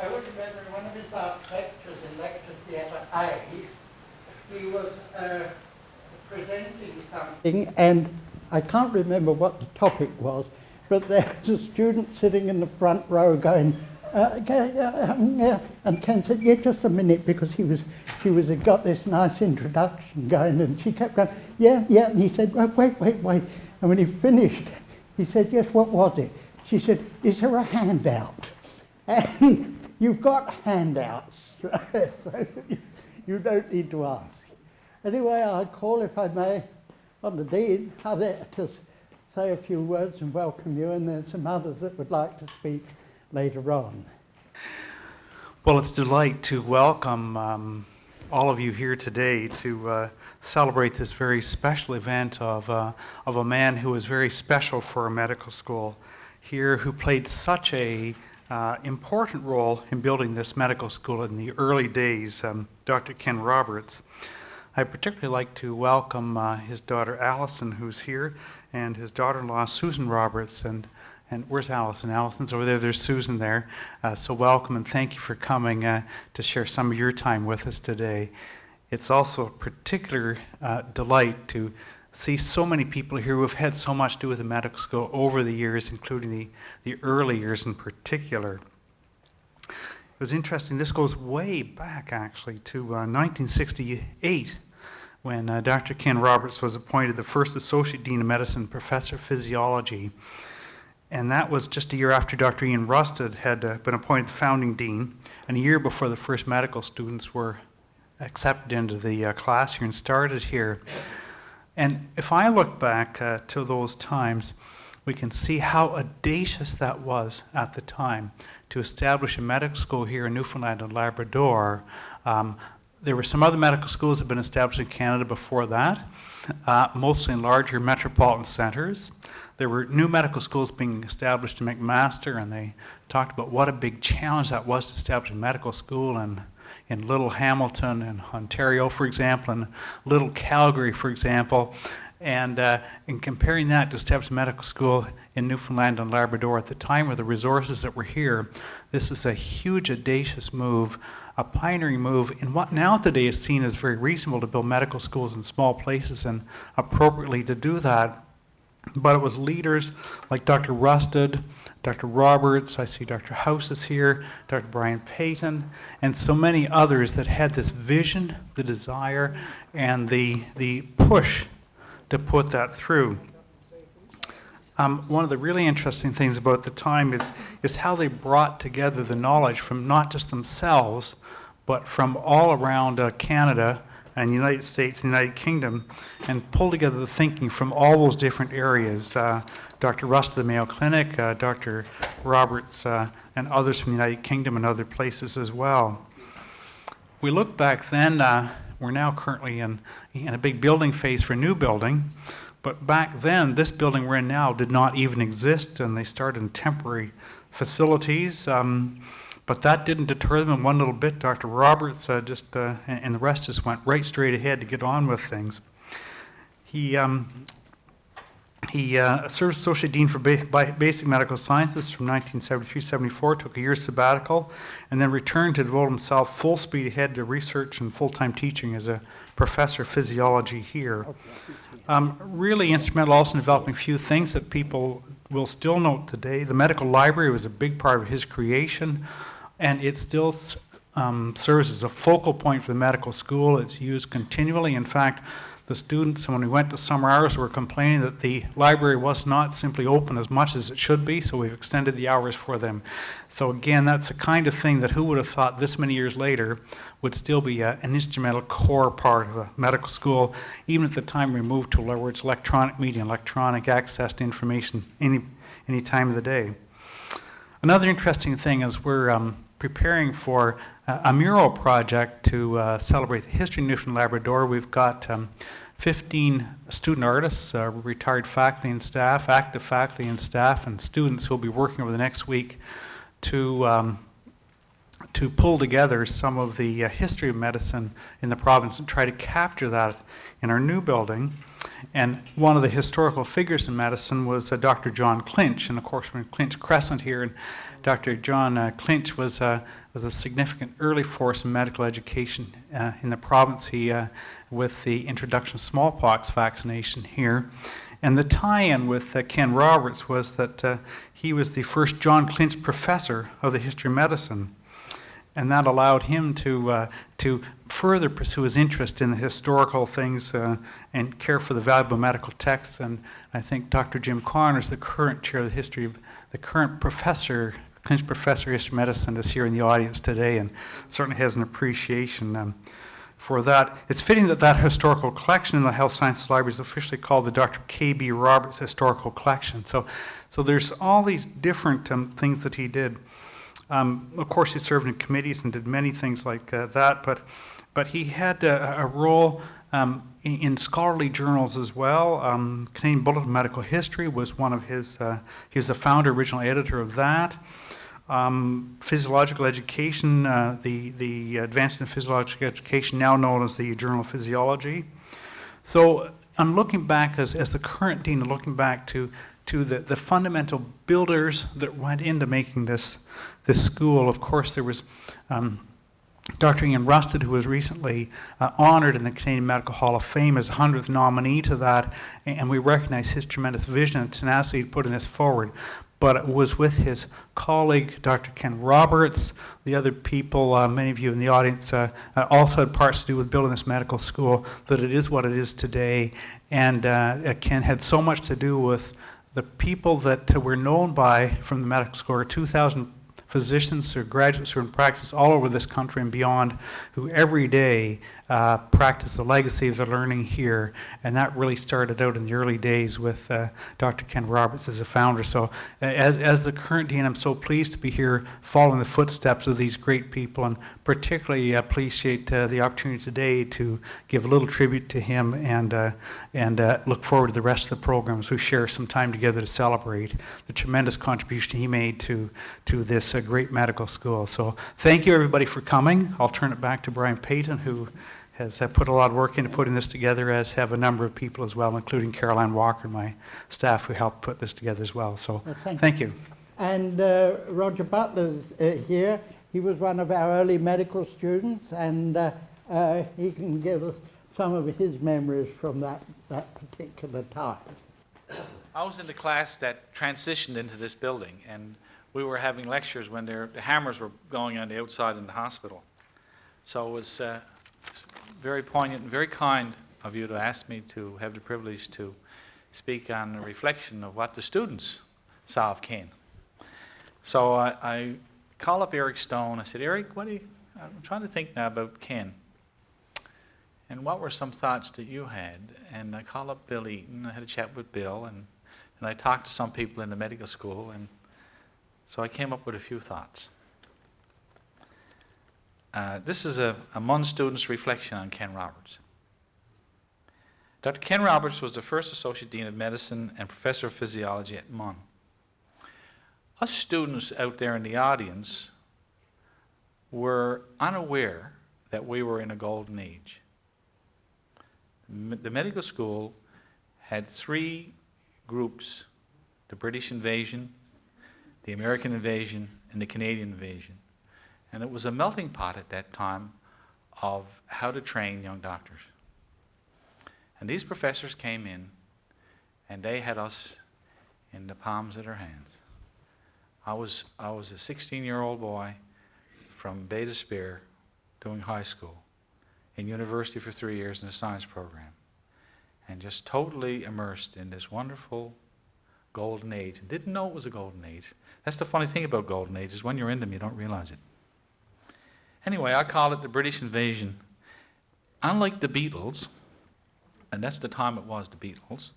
I would remember one of his last lectures in Lecture Theatre A, he was presenting something, and I can't remember what the topic was, but there was a student sitting in the front row going, and Ken said, yeah, just a minute, because she had got this nice introduction going, and she kept going, yeah, and he said, wait. And when he finished, he said, yes, what was it? She said, is there a handout? And you've got handouts, so you don't need to ask. Anyway, I'll call, if I may, on the Dean there to say a few words and welcome you, and there's some others that would like to speak later on. Well, it's a delight to welcome all of you here today to celebrate this very special event of a man who was very special for our medical school here, who played such a important role in building this medical school in the early days, Dr. Ken Roberts. I'd particularly like to welcome his daughter Allison, who's here, and his daughter-in-law Susan Roberts. And where's Allison? Allison's over there. There's Susan there. So welcome and thank you for coming to share some of your time with us today. It's also a particular delight to see so many people here who have had so much to do with the medical school over the years, including the early years in particular. It was interesting. This goes way back, actually, to 1968, when Dr. Ken Roberts was appointed the first Associate Dean of Medicine, Professor of Physiology. And that was just a year after Dr. Ian Rusted had been appointed founding dean, and a year before the first medical students were accepted into the class here and started here. And if I look back to those times, we can see how audacious that was at the time to establish a medical school here in Newfoundland and Labrador. There were some other medical schools that had been established in Canada before that, mostly in larger metropolitan centres. There were new medical schools being established in McMaster, and they talked about what a big challenge that was to establish a medical school in Little Hamilton and Ontario, for example, and Little Calgary, for example. And in comparing that to establish a medical school in Newfoundland and Labrador at the time with the resources that were here, this was a huge, audacious move, a pioneering move in what now today is seen as very reasonable to build medical schools in small places, and appropriately to do that. But it was leaders like Dr. Rusted, Dr. Roberts, I see Dr. House is here, Dr. Brian Payton, and so many others that had this vision, the desire, and the push to put that through. One of the really interesting things about the time is how they brought together the knowledge from not just themselves, but from all around Canada and the United States and the United Kingdom, and pulled together the thinking from all those different areas. Dr. Rust of the Mayo Clinic, Dr. Roberts, and others from the United Kingdom and other places as well. We look back then, we're now currently in a big building phase for a new building, but back then, this building we're in now did not even exist, and they started in temporary facilities. But that didn't deter them in one little bit. Dr. Roberts and the rest just went right straight ahead to get on with things. He served as Associate Dean for Basic Medical Sciences from 1973-74, took a year's sabbatical, and then returned to devote himself full speed ahead to research and full-time teaching as a professor of physiology here. Really instrumental also in developing a few things that people will still note today. The medical library was a big part of his creation, and it still serves as a focal point for the medical school. It's used continually. In fact, the students, when we went to summer hours, were complaining that the library was not simply open as much as it should be, so we've extended the hours for them. So again, that's the kind of thing that who would have thought this many years later would still be an instrumental core part of a medical school, even at the time we moved to where it's electronic media, electronic access to information any time of the day. Another interesting thing is we're preparing for a mural project to celebrate the history of Newfoundland and Labrador. We've got 15 student artists, retired faculty and staff, active faculty and staff, and students who will be working over the next week to pull together some of the history of medicine in the province and try to capture that in our new building. And one of the historical figures in medicine was Dr. John Clinch, and of course we're in Clinch Crescent here, and Dr. John Clinch was a significant early force in medical education in the province. He, with the introduction of smallpox vaccination here. And the tie-in with Ken Roberts was that he was the first John Clinch Professor of the History of Medicine. And that allowed him to further pursue his interest in the historical things and care for the valuable medical texts. And I think Dr. Jim Connors, the current chair of the history, the current professor, Clinch Professor of History of Medicine, is here in the audience today and certainly has an appreciation for that. It's fitting that that historical collection in the Health Sciences Library is officially called the Dr. K.B. Roberts Historical Collection. So there's all these different things that he did. Of course, he served in committees and did many things like that, but he had a role in scholarly journals as well. Canadian Bulletin of Medical History was one of his, he was the founder, original editor of that. Physiological Education, the Advanced in Physiological Education, now known as the Journal of Physiology. So I'm looking back as the current dean, looking back to the fundamental builders that went into making this school. Of course, there was Dr. Ian Rusted, who was recently honored in the Canadian Medical Hall of Fame as 100th nominee to that, and we recognize his tremendous vision and tenacity to putting this forward. But it was with his colleague, Dr. Ken Roberts, the other people, many of you in the audience, also had parts to do with building this medical school, that it is what it is today. And Ken had so much to do with the people that were known by from the medical school, 2,000 physicians or graduates who are in practice all over this country and beyond, who every day practice the legacy of the learning here. And that really started out in the early days with Dr. Ken Roberts as a founder. So as the current dean, I'm so pleased to be here following the footsteps of these great people, and particularly appreciate the opportunity today to give a little tribute to him and look forward to the rest of the program as we share some time together to celebrate the tremendous contribution he made to this great medical school. So thank you everybody for coming. I'll turn it back to Brian Payton, who has put a lot of work into putting this together, as have a number of people as well, including Caroline Walker, my staff, who helped put this together as well. So thank you. And Roger Butler's here. He was one of our early medical students, and he can give us some of his memories from that particular time. I was in the class that transitioned into this building, and we were having lectures when the hammers were going on the outside in the hospital. So it was very poignant and very kind of you to ask me to have the privilege to speak on the reflection of what the students saw of Ken. So I called up Eric Stone. I said, Eric, I'm trying to think now about Ken. And what were some thoughts that you had? And I called up Bill Eaton. I had a chat with Bill, and I talked to some people in the medical school, and so I came up with a few thoughts. This is a MUN student's reflection on Ken Roberts. Dr. Ken Roberts was the first Associate Dean of Medicine and Professor of Physiology at MUN. Us students out there in the audience were unaware that we were in a golden age. The medical school had three groups: the British invasion, the American invasion, and the Canadian invasion. And it was a melting pot at that time of how to train young doctors. And these professors came in, and they had us in the palms of their hands. I was a 16-year-old boy from Bay d'Espoir doing high school, in university for 3 years in a science program, and just totally immersed in this wonderful golden age, and didn't know it was a golden age. That's the funny thing about golden age, is when you're in them, you don't realize it. Anyway, I call it the British invasion. Unlike the Beatles, and that's the time it was, the Beatles,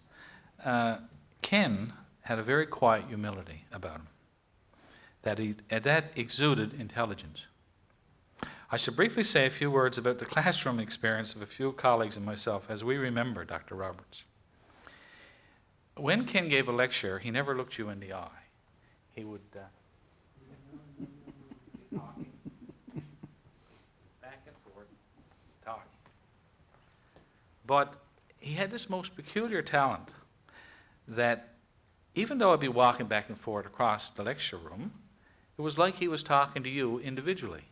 Ken had a very quiet humility about him, that exuded intelligence. I should briefly say a few words about the classroom experience of a few colleagues and myself as we remember Dr. Roberts. When Ken gave a lecture, he never looked you in the eye. He would talking, back and forth, talking. But he had this most peculiar talent that even though I'd be walking back and forth across the lecture room, it was like he was talking to you individually.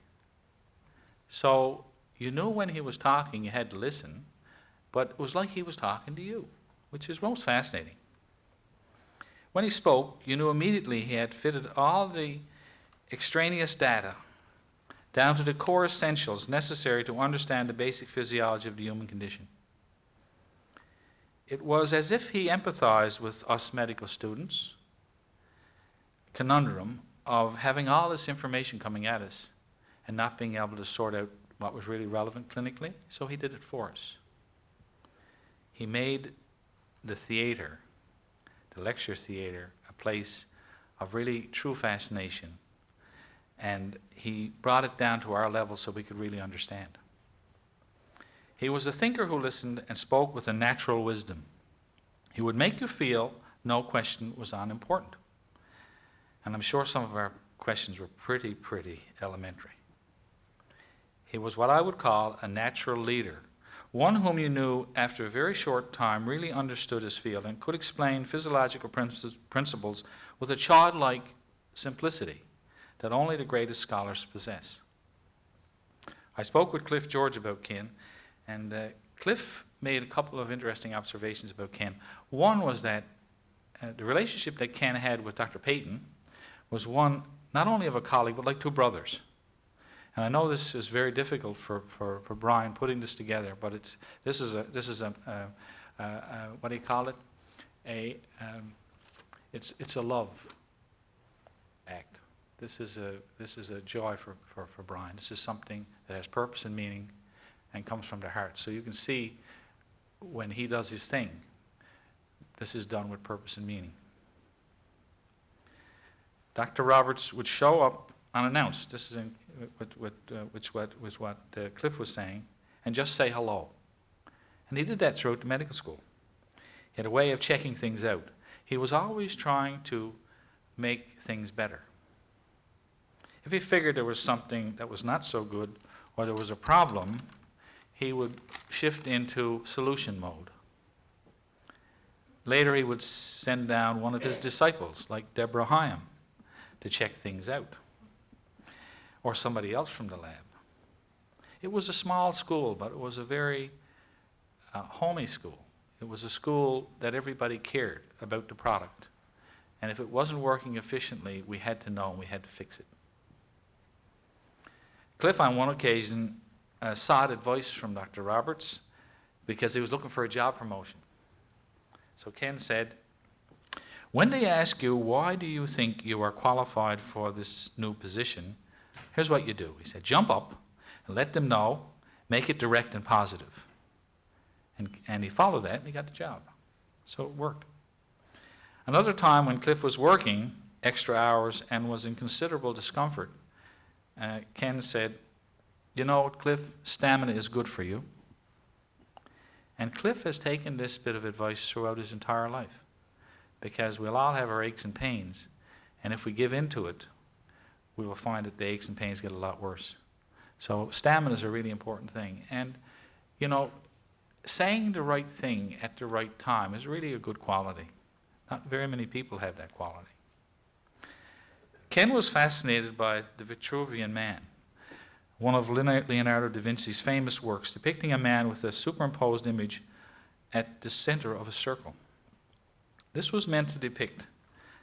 So you knew when he was talking, you had to listen, but it was like he was talking to you, which is most fascinating. When he spoke, you knew immediately he had fitted all the extraneous data down to the core essentials necessary to understand the basic physiology of the human condition. It was as if he empathized with us medical students' conundrum of having all this information coming at us and not being able to sort out what was really relevant clinically, so he did it for us. He made the theater, the lecture theater, a place of really true fascination, and he brought it down to our level so we could really understand. He was a thinker who listened and spoke with a natural wisdom. He would make you feel no question was unimportant. And I'm sure some of our questions were pretty elementary. He was what I would call a natural leader, one whom you knew after a very short time really understood his field and could explain physiological principles with a childlike simplicity that only the greatest scholars possess. I spoke with Cliff George about Ken, and Cliff made a couple of interesting observations about Ken. One was that the relationship that Ken had with Dr. Payton was one not only of a colleague, but like two brothers. And I know this is very difficult for Brian putting this together, but this is a what do you call it? It's a love act. This is a joy for Brian. This is something that has purpose and meaning and comes from the heart. So you can see when he does his thing, this is done with purpose and meaning. Dr. Roberts would show up unannounced. This is what Cliff was saying, and just say hello. And he did that throughout the medical school. He had a way of checking things out. He was always trying to make things better. If he figured there was something that was not so good or there was a problem, he would shift into solution mode. Later he would send down one of his disciples, like Deborah Hyam, to check things out, or somebody else from the lab. It was a small school, but it was a very homey school. It was a school that everybody cared about the product. And if it wasn't working efficiently, we had to know and we had to fix it. Cliff, on one occasion, sought advice from Dr. Roberts because he was looking for a job promotion. So Ken said, when they ask you, why do you think you are qualified for this new position, here's what you do. He said, jump up and let them know, make it direct and positive. And he followed that and he got the job. So it worked. Another time when Cliff was working extra hours and was in considerable discomfort, Ken said, you know, Cliff, stamina is good for you. And Cliff has taken this bit of advice throughout his entire life, because we'll all have our aches and pains, and if we give in to it, we will find that the aches and pains get a lot worse. So stamina is a really important thing. And, you know, saying the right thing at the right time is really a good quality. Not very many people have that quality. Ken was fascinated by the Vitruvian Man, one of Leonardo da Vinci's famous works depicting a man with a superimposed image at the center of a circle. This was meant to depict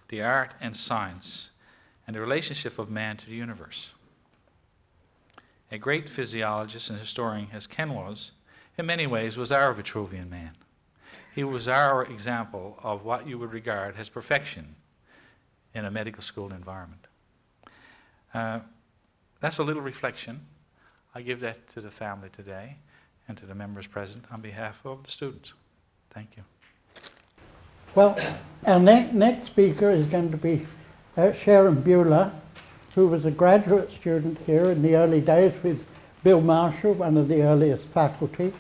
the art and science and the relationship of man to the universe. A great physiologist and historian, as Ken was, in many ways was our Vitruvian Man. He was our example of what you would regard as perfection in a medical school environment. That's a little reflection. I give that to the family today and to the members present on behalf of the students. Thank you. Well, our next speaker is going to be Sharon Buehler, who was a graduate student here in the early days with Bill Marshall, one of the earliest faculty.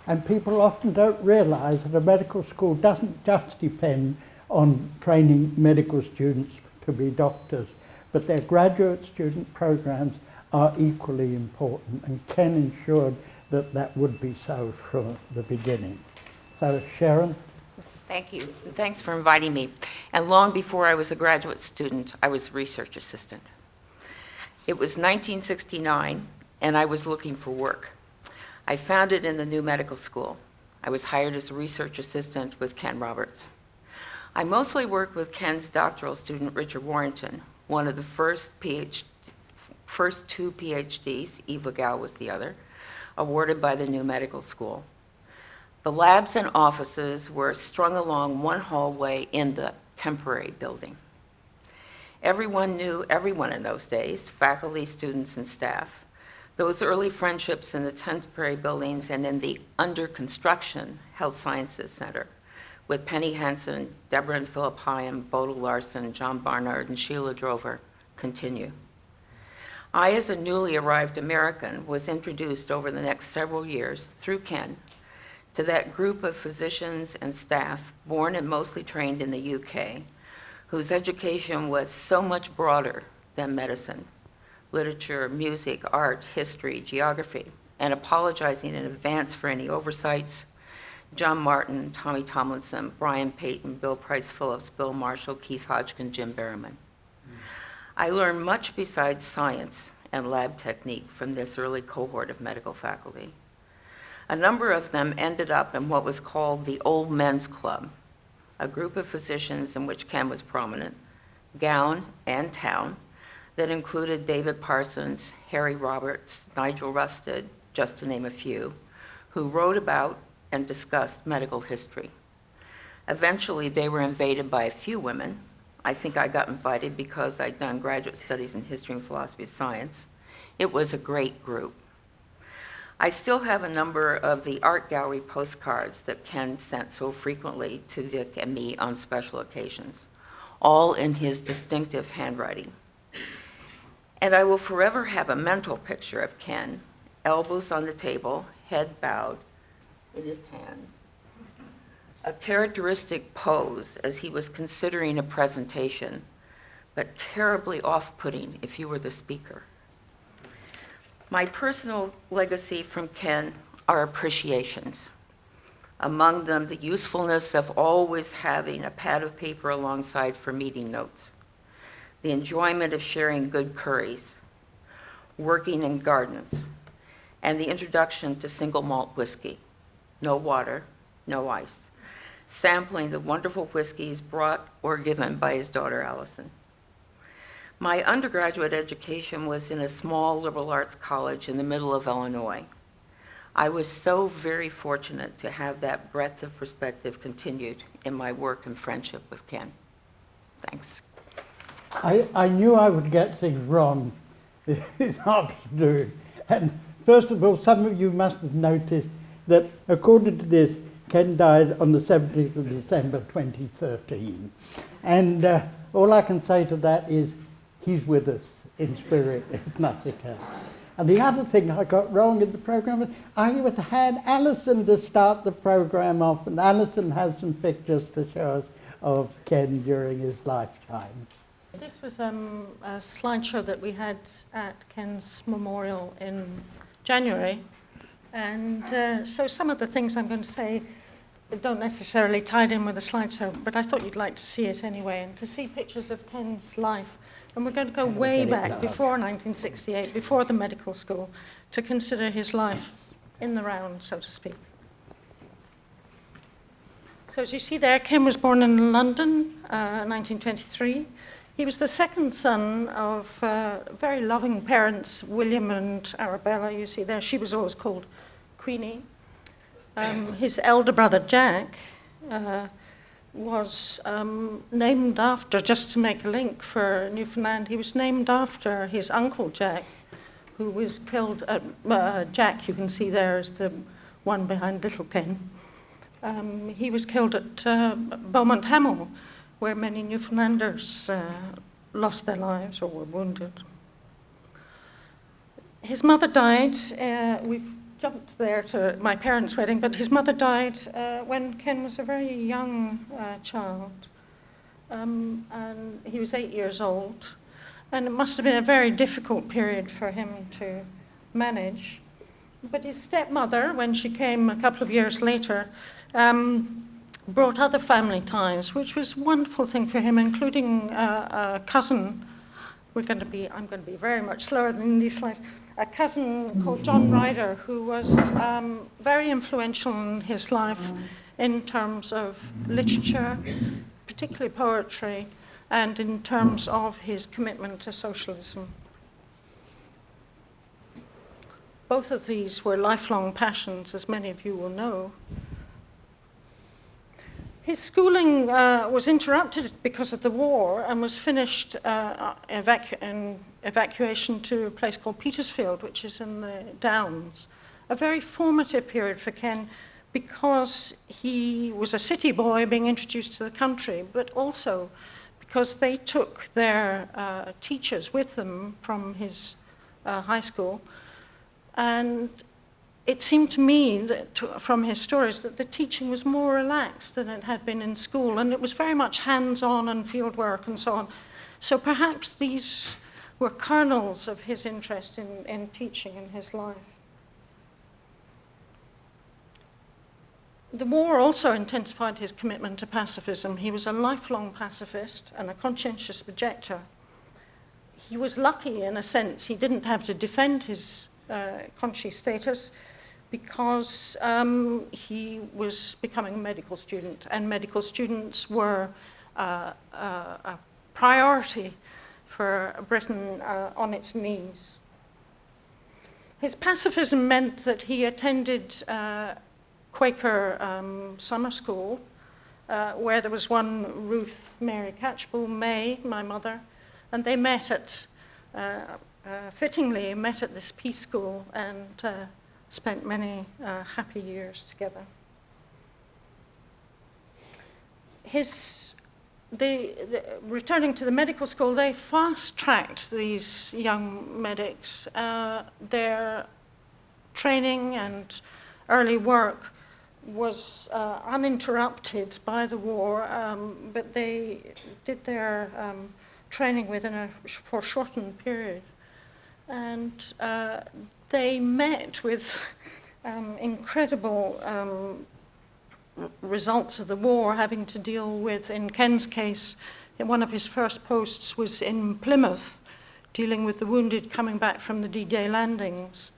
And people often don't realize that a medical school doesn't just depend on training medical students to be doctors, but their graduate student programs are equally important, and Ken ensured that that would be so from the beginning. So, Sharon? Thank you. And thanks for inviting me. And long before I was a graduate student, I was a research assistant. It was 1969, and I was looking for work. I found it in the new medical school. I was hired as a research assistant with Ken Roberts. I mostly worked with Ken's doctoral student, Richard Warrington, one of the first two PhDs, Eve Legal was the other, awarded by the new medical school. The labs and offices were strung along one hallway in the temporary building. Everyone knew everyone in those days, faculty, students, and staff. Those early friendships in the temporary buildings and in the under construction Health Sciences Center with Penny Hansen, Deborah and Philip Hyam, Bodil Larson, John Barnard, and Sheila Drover continue. I, as a newly arrived American, was introduced over the next several years through Ken to that group of physicians and staff born and mostly trained in the UK, whose education was so much broader than medicine, literature, music, art, history, geography, and apologizing in advance for any oversights. John Martin, Tommy Tomlinson, Brian Payton, Bill Price Phillips, Bill Marshall, Keith Hodgkin, Jim Berriman. I learned much besides science and lab technique from this early cohort of medical faculty. A number of them ended up in what was called the Old Men's Club, a group of physicians in which Ken was prominent, Gown and Town, that included David Parsons, Harry Roberts, Nigel Rusted, just to name a few, who wrote about and discussed medical history. Eventually, they were invaded by a few women. I think I got invited because I'd done graduate studies in history and philosophy of science. It was a great group. I still have a number of the art gallery postcards that Ken sent so frequently to Dick and me on special occasions, all in his distinctive handwriting. And I will forever have a mental picture of Ken, elbows on the table, head bowed, in his hands, a characteristic pose as he was considering a presentation, but terribly off-putting if you were the speaker. My personal legacy from Ken are appreciations. Among them, the usefulness of always having a pad of paper alongside for meeting notes, the enjoyment of sharing good curries, working in gardens, and the introduction to single malt whiskey, no water, no ice, sampling the wonderful whiskeys brought or given by his daughter Allison. My undergraduate education was in a small liberal arts college in the middle of Illinois. I was so very fortunate to have that breadth of perspective continued in my work and friendship with Ken. Thanks. I knew I would get things wrong this afternoon. And first of all, some of you must have noticed that according to this, Ken died on the 17th of December 2013. And all I can say to that is he's with us in spirit, if nothing else. And the other thing I got wrong in the program was I had Alison to start the program off, and Alison has some pictures to show us of Ken during his lifetime. This was a slideshow that we had at Ken's memorial in January. And so some of the things I'm going to say don't necessarily tie in with the slideshow, but I thought you'd like to see it anyway, and to see pictures of Ken's life. And we're going to go way back, before 1968, before the medical school, to consider his life in the round, so to speak. So as you see there, Ken was born in London, 1923. He was the second son of very loving parents, William and Arabella. You see there, she was always called Queenie. His elder brother, Jack, was named after, just to make a link for Newfoundland, he was named after his uncle, Jack, who was killed at, Jack, you can see there, is the one behind Little Ken. He was killed at Beaumont Hamel, where many Newfoundlanders lost their lives or were wounded. His mother died, we've jumped there to my parents' wedding, but his mother died when Ken was a very young child. And he was 8 years old. And it must have been a very difficult period for him to manage. But his stepmother, when she came a couple of years later, brought other family ties, which was a wonderful thing for him, including a cousin. I'm going to be very much slower than these slides. A cousin called John Ryder, who was very influential in his life in terms of literature, particularly poetry, and in terms of his commitment to socialism. Both of these were lifelong passions, as many of you will know. His schooling was interrupted because of the war and was finished in evacuation to a place called Petersfield, which is in the Downs. A very formative period for Ken because he was a city boy being introduced to the country, but also because they took their teachers with them from his high school. And it seemed to me, that, from his stories, that the teaching was more relaxed than it had been in school, and it was very much hands-on and field work and so on. So perhaps these were kernels of his interest in teaching in his life. The war also intensified his commitment to pacifism. He was a lifelong pacifist and a conscientious objector. He was lucky in a sense. He didn't have to defend his conscious status because he was becoming a medical student, and medical students were a priority for Britain on its knees. His pacifism meant that he attended Quaker summer school, where there was one Ruth Mary Catchpole May, my mother, and they met at, fittingly, met at this peace school and spent many happy years together. Returning to the medical school, they fast-tracked these young medics. Their training and early work was uninterrupted by the war, but they did their training within a foreshortened period. And they met with incredible results of the war, having to deal with, in Ken's case, one of his first posts was in Plymouth, dealing with the wounded coming back from the D-Day landings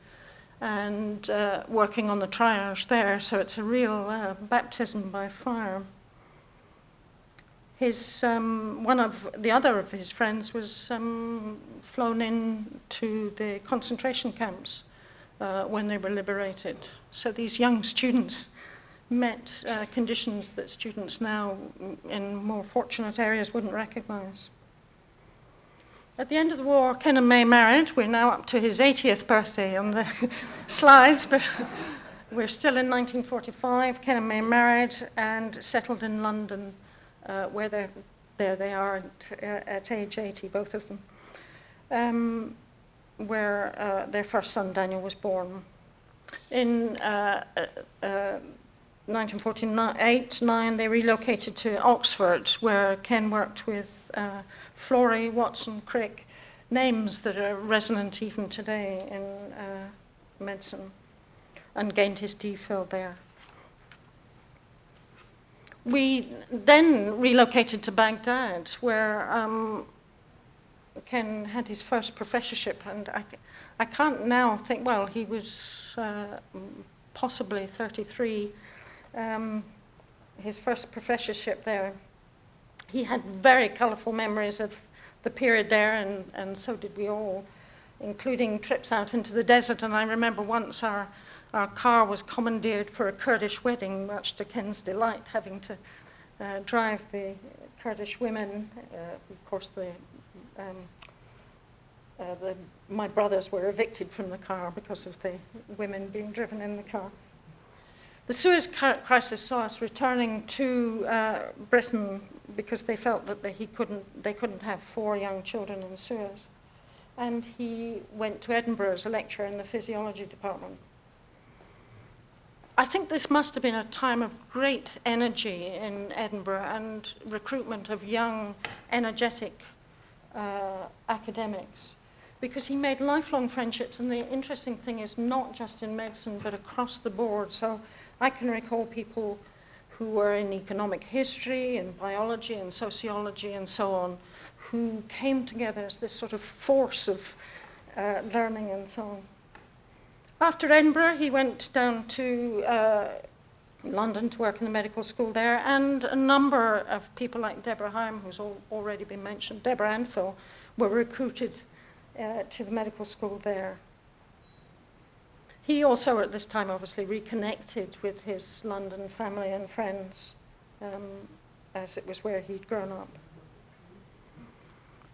and working on the triage there, so it's a real baptism by fire. One of the other of his friends was flown in to the concentration camps when they were liberated. So these young students met conditions that students now in more fortunate areas wouldn't recognize. At the end of the war, Ken and May married. We're now up to his 80th birthday on the slides, but we're still in 1945. Ken and May married and settled in London, where there they are at age 80, both of them, where their first son, Daniel, was born. In 1948-9, they relocated to Oxford, where Ken worked with Florey, Watson, Crick, names that are resonant even today in medicine, and gained his DPhil there. We then relocated to Baghdad, where Ken had his first professorship, and I can't now think, well, he was possibly 33, his first professorship there. He had very colourful memories of the period there, and so did we all, including trips out into the desert. And I remember once our car was commandeered for a Kurdish wedding, much to Ken's delight, having to drive the Kurdish women. Of course, my brothers were evicted from the car because of the women being driven in the car. The Suez Crisis saw us returning to Britain because they felt that they couldn't have 4 young children in Suez. And he went to Edinburgh as a lecturer in the physiology department. I think this must have been a time of great energy in Edinburgh and recruitment of young, energetic academics, because he made lifelong friendships, and the interesting thing is not just in medicine but across the board. So I can recall people who were in economic history and biology and sociology and so on, who came together as this sort of force of learning and so on. After Edinburgh, he went down to London to work in the medical school there, and a number of people like Deborah Heim, who's already been mentioned, Deborah and Phil, were recruited to the medical school there. He also, at this time, obviously reconnected with his London family and friends, as it was where he'd grown up.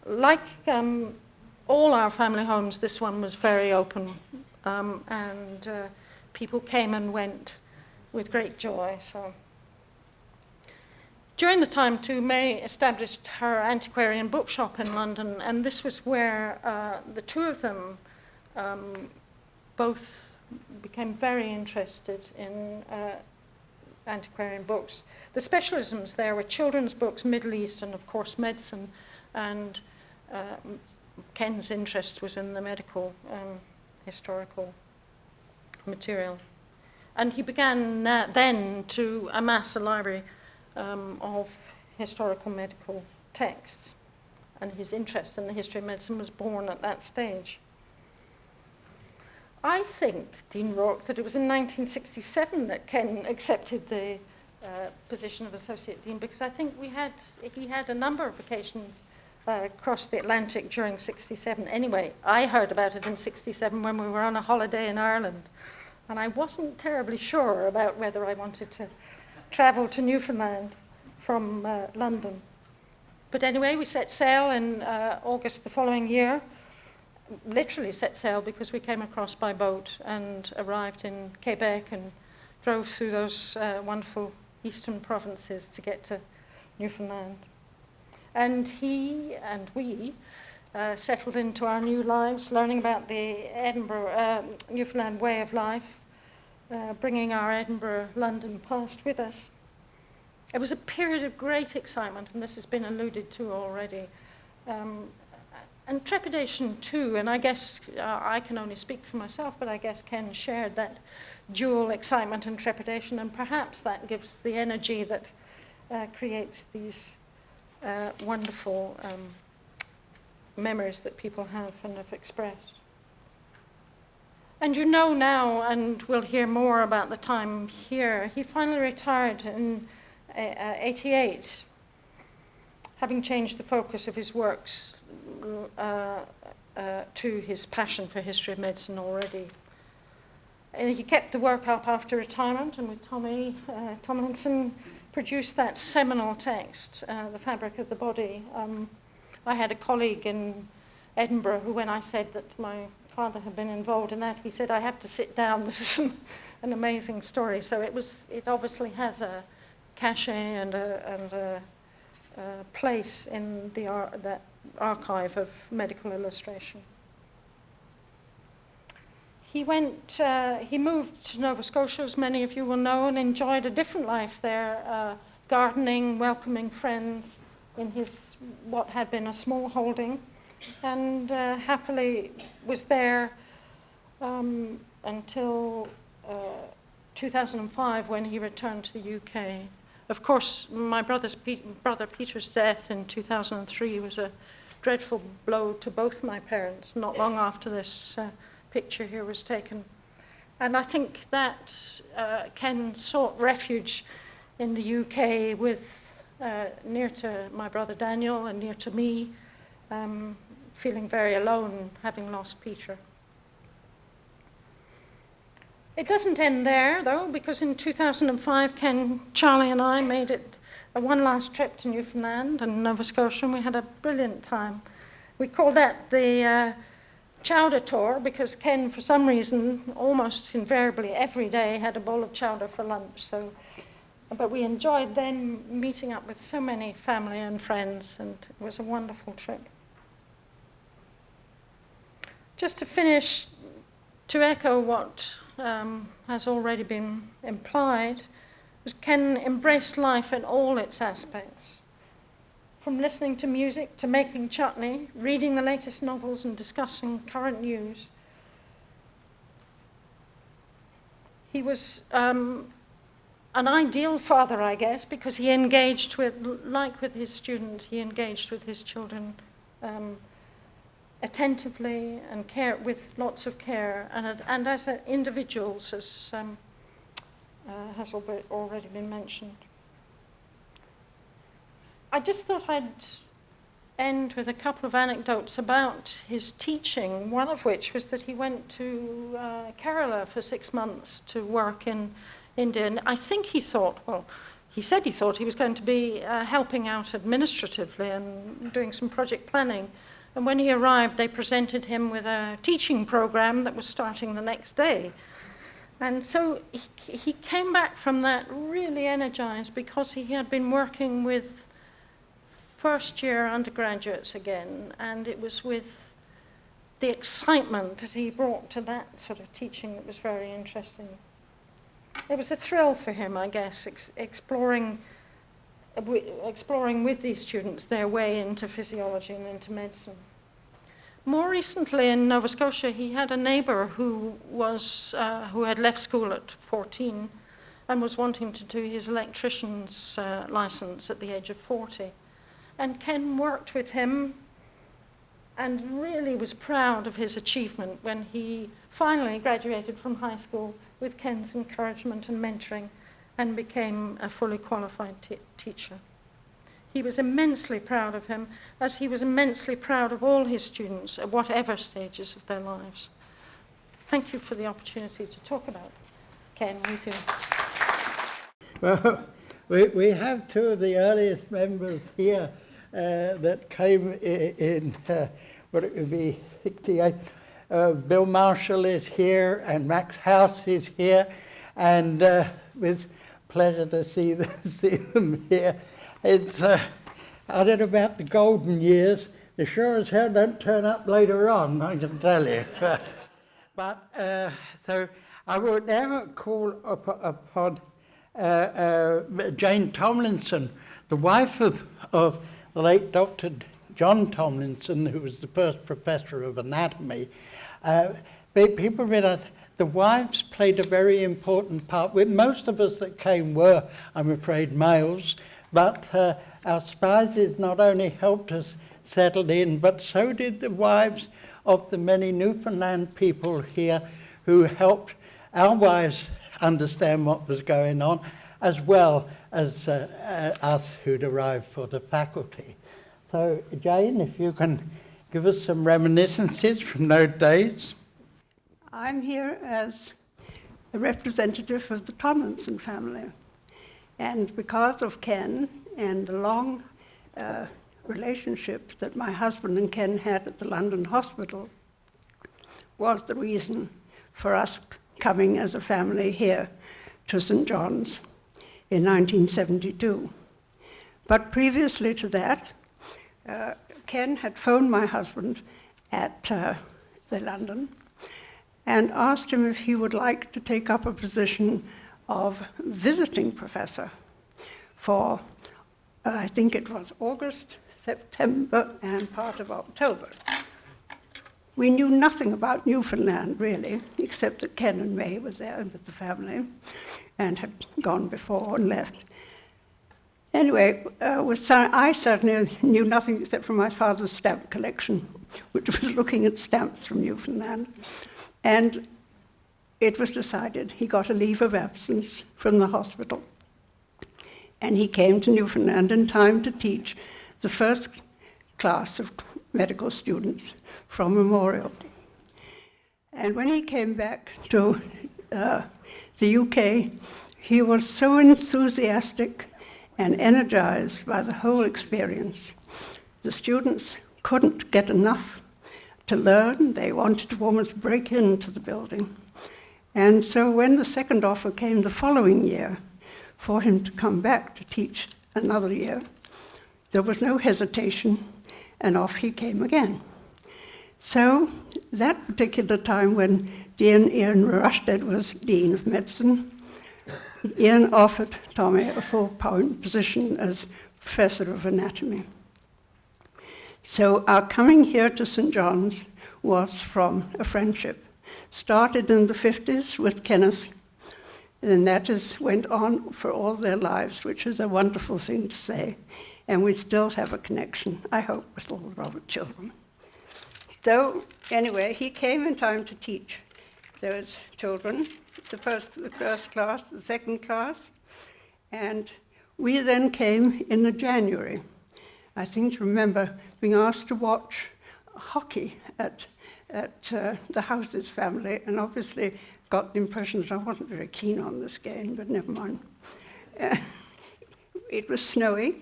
Like all our family homes, this one was very open, and people came and went with great joy. So, during the time, too, May established her antiquarian bookshop in London, and this was where the two of them both became very interested in antiquarian books. The specialisms there were children's books, Middle East, and of course medicine, and Ken's interest was in the medical historical material. And he began then to amass a library of historical medical texts, and his interest in the history of medicine was born at that stage. I think, Dean Rourke, that it was in 1967 that Ken accepted the position of Associate Dean, because I think he had a number of occasions across the Atlantic during 67. Anyway, I heard about it in 67 when we were on a holiday in Ireland, and I wasn't terribly sure about whether I wanted to travel to Newfoundland from London. But anyway, we set sail in August the following year. Literally set sail because we came across by boat and arrived in Quebec and drove through those wonderful eastern provinces to get to Newfoundland. And he and we settled into our new lives, learning about the Newfoundland way of life, bringing our Edinburgh-London past with us. It was a period of great excitement, and this has been alluded to already. And trepidation too, and I guess I can only speak for myself, but I guess Ken shared that dual excitement and trepidation, and perhaps that gives the energy that creates these wonderful memories that people have and have expressed. And you know now, and we'll hear more about the time here, he finally retired in 88, having changed the focus of his works to his passion for history of medicine already. And he kept the work up after retirement, and with Tommy Tomlinson produced that seminal text, The Fabric of the Body. I had a colleague in Edinburgh who, when I said that my father had been involved in that, he said, "I have to sit down, this is an amazing story." So it obviously has a cachet and a place in that archive of medical illustration. He moved to Nova Scotia, as many of you will know, and enjoyed a different life there, gardening, welcoming friends in his what had been a small holding, and happily was there until 2005 when he returned to the UK. Of course, my brother Peter's death in 2003 was a dreadful blow to both my parents, not long after this picture here was taken. And I think that Ken sought refuge in the UK with near to my brother Daniel and near to me, feeling very alone, having lost Peter. It doesn't end there, though, because in 2005, Ken, Charlie, and I made it one last trip to Newfoundland and Nova Scotia, and we had a brilliant time. We called that the chowder tour, because Ken, for some reason, almost invariably every day had a bowl of chowder for lunch. But we enjoyed then meeting up with so many family and friends, and it was a wonderful trip. Just to finish, to echo what has already been implied, was Ken embraced life in all its aspects. From listening to music, to making chutney, reading the latest novels and discussing current news. He was, an ideal father, I guess, because he engaged with, like with his students, he engaged with his children attentively and with lots of care, and as individuals, as has already been mentioned. I just thought I'd end with a couple of anecdotes about his teaching, one of which was that he went to Kerala for 6 months to work in India. And I think he thought, well, he said he thought he was going to be helping out administratively and doing some project planning. And when he arrived, they presented him with a teaching program that was starting the next day. And so he came back from that really energized because he had been working with first-year undergraduates again, and it was with the excitement that he brought to that sort of teaching that was very interesting. It was a thrill for him, I guess, exploring with these students their way into physiology and into medicine. More recently in Nova Scotia, he had a neighbour who had left school at 14 and was wanting to do his electrician's license at the age of 40. And Ken worked with him and really was proud of his achievement when he finally graduated from high school with Ken's encouragement and mentoring and became a fully qualified teacher. He was immensely proud of him, as he was immensely proud of all his students at whatever stages of their lives. Thank you for the opportunity to talk about Ken with you. Well, we have two of the earliest members here that came in, what it would be, 68. Bill Marshall is here and Max House is here, and it's a pleasure to see them here. It's, I don't know about the golden years, they sure as hell don't turn up later on, I can tell you. But so I will now call upon Jane Tomlinson, the wife of the late Dr. John Tomlinson, who was the first professor of anatomy. People realize the wives played a very important part. Most of us that came were, I'm afraid, males, but our spouses not only helped us settle in, but so did the wives of the many Newfoundland people here who helped our wives understand what was going on, as well as us who'd arrived for the faculty. So, Jane, if you can give us some reminiscences from those days. I'm here as a representative of the Tomlinson family. And because of Ken and the long relationship that my husband and Ken had at the London Hospital was the reason for us coming as a family here to St. John's in 1972. But previously to that, Ken had phoned my husband at the London and asked him if he would like to take up a position of visiting professor for, I think it was August, September, and part of October. We knew nothing about Newfoundland, really, except that Ken and May were there with the family and had gone before and left. Anyway, I certainly knew nothing except from my father's stamp collection, which was looking at stamps from Newfoundland. And it was decided he got a leave of absence from the hospital. And he came to Newfoundland in time to teach the first class of medical students from Memorial. And when he came back to the UK, he was so enthusiastic and energized by the whole experience. The students couldn't get enough to learn. They wanted to almost break into the building. And so when the second offer came the following year for him to come back to teach another year, there was no hesitation, and off he came again. So that particular time when Dean Ian Rusted was Dean of Medicine, Ian offered Tommy a full-time position as Professor of Anatomy. So our coming here to St. John's was from a friendship. Started in the 50s with Kenneth, And that went on for all their lives, which is a wonderful thing to say. And we still have a connection, I hope, with all the Robert children. So anyway, he came in time to teach those children, the first class, the second class, and we then came in the January. I seem to remember being asked to watch hockey at the Houses family, and obviously got the impression that I wasn't very keen on this game, but never mind. It was snowy.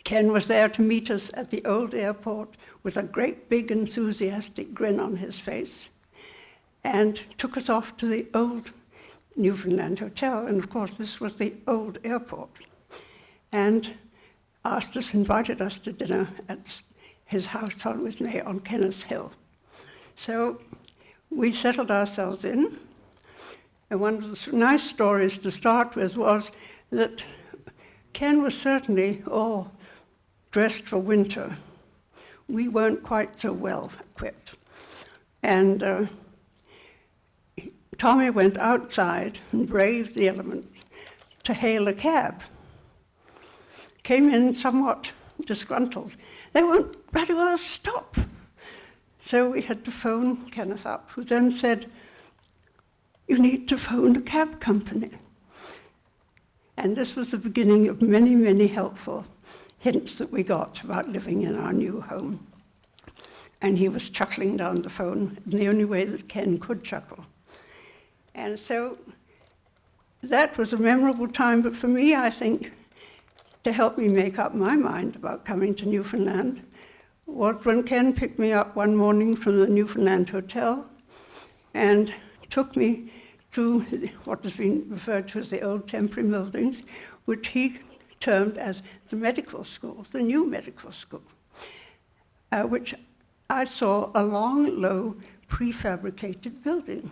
Ken was there to meet us at the old airport with a great big enthusiastic grin on his face, and took us off to the old Newfoundland Hotel, and of course this was the old airport, and invited us to dinner at his house on with me on Kenneth Hill. So we settled ourselves in, and one of the nice stories to start with was that Ken was certainly all dressed for winter. We weren't quite so well equipped. And Tommy went outside and braved the elements to hail a cab. Came in somewhat disgruntled. They won't bloody well stop. So we had to phone Kenneth up, who then said, "You need to phone a cab company." And this was the beginning of many, many helpful hints that we got about living in our new home. And he was chuckling down the phone in the only way that Ken could chuckle. And so that was a memorable time, but for me, I think, to help me make up my mind about coming to Newfoundland, was when Ken picked me up one morning from the Newfoundland Hotel and took me to what has been referred to as the old temporary buildings, which he termed as the medical school, the new medical school, which I saw a long, low, prefabricated building.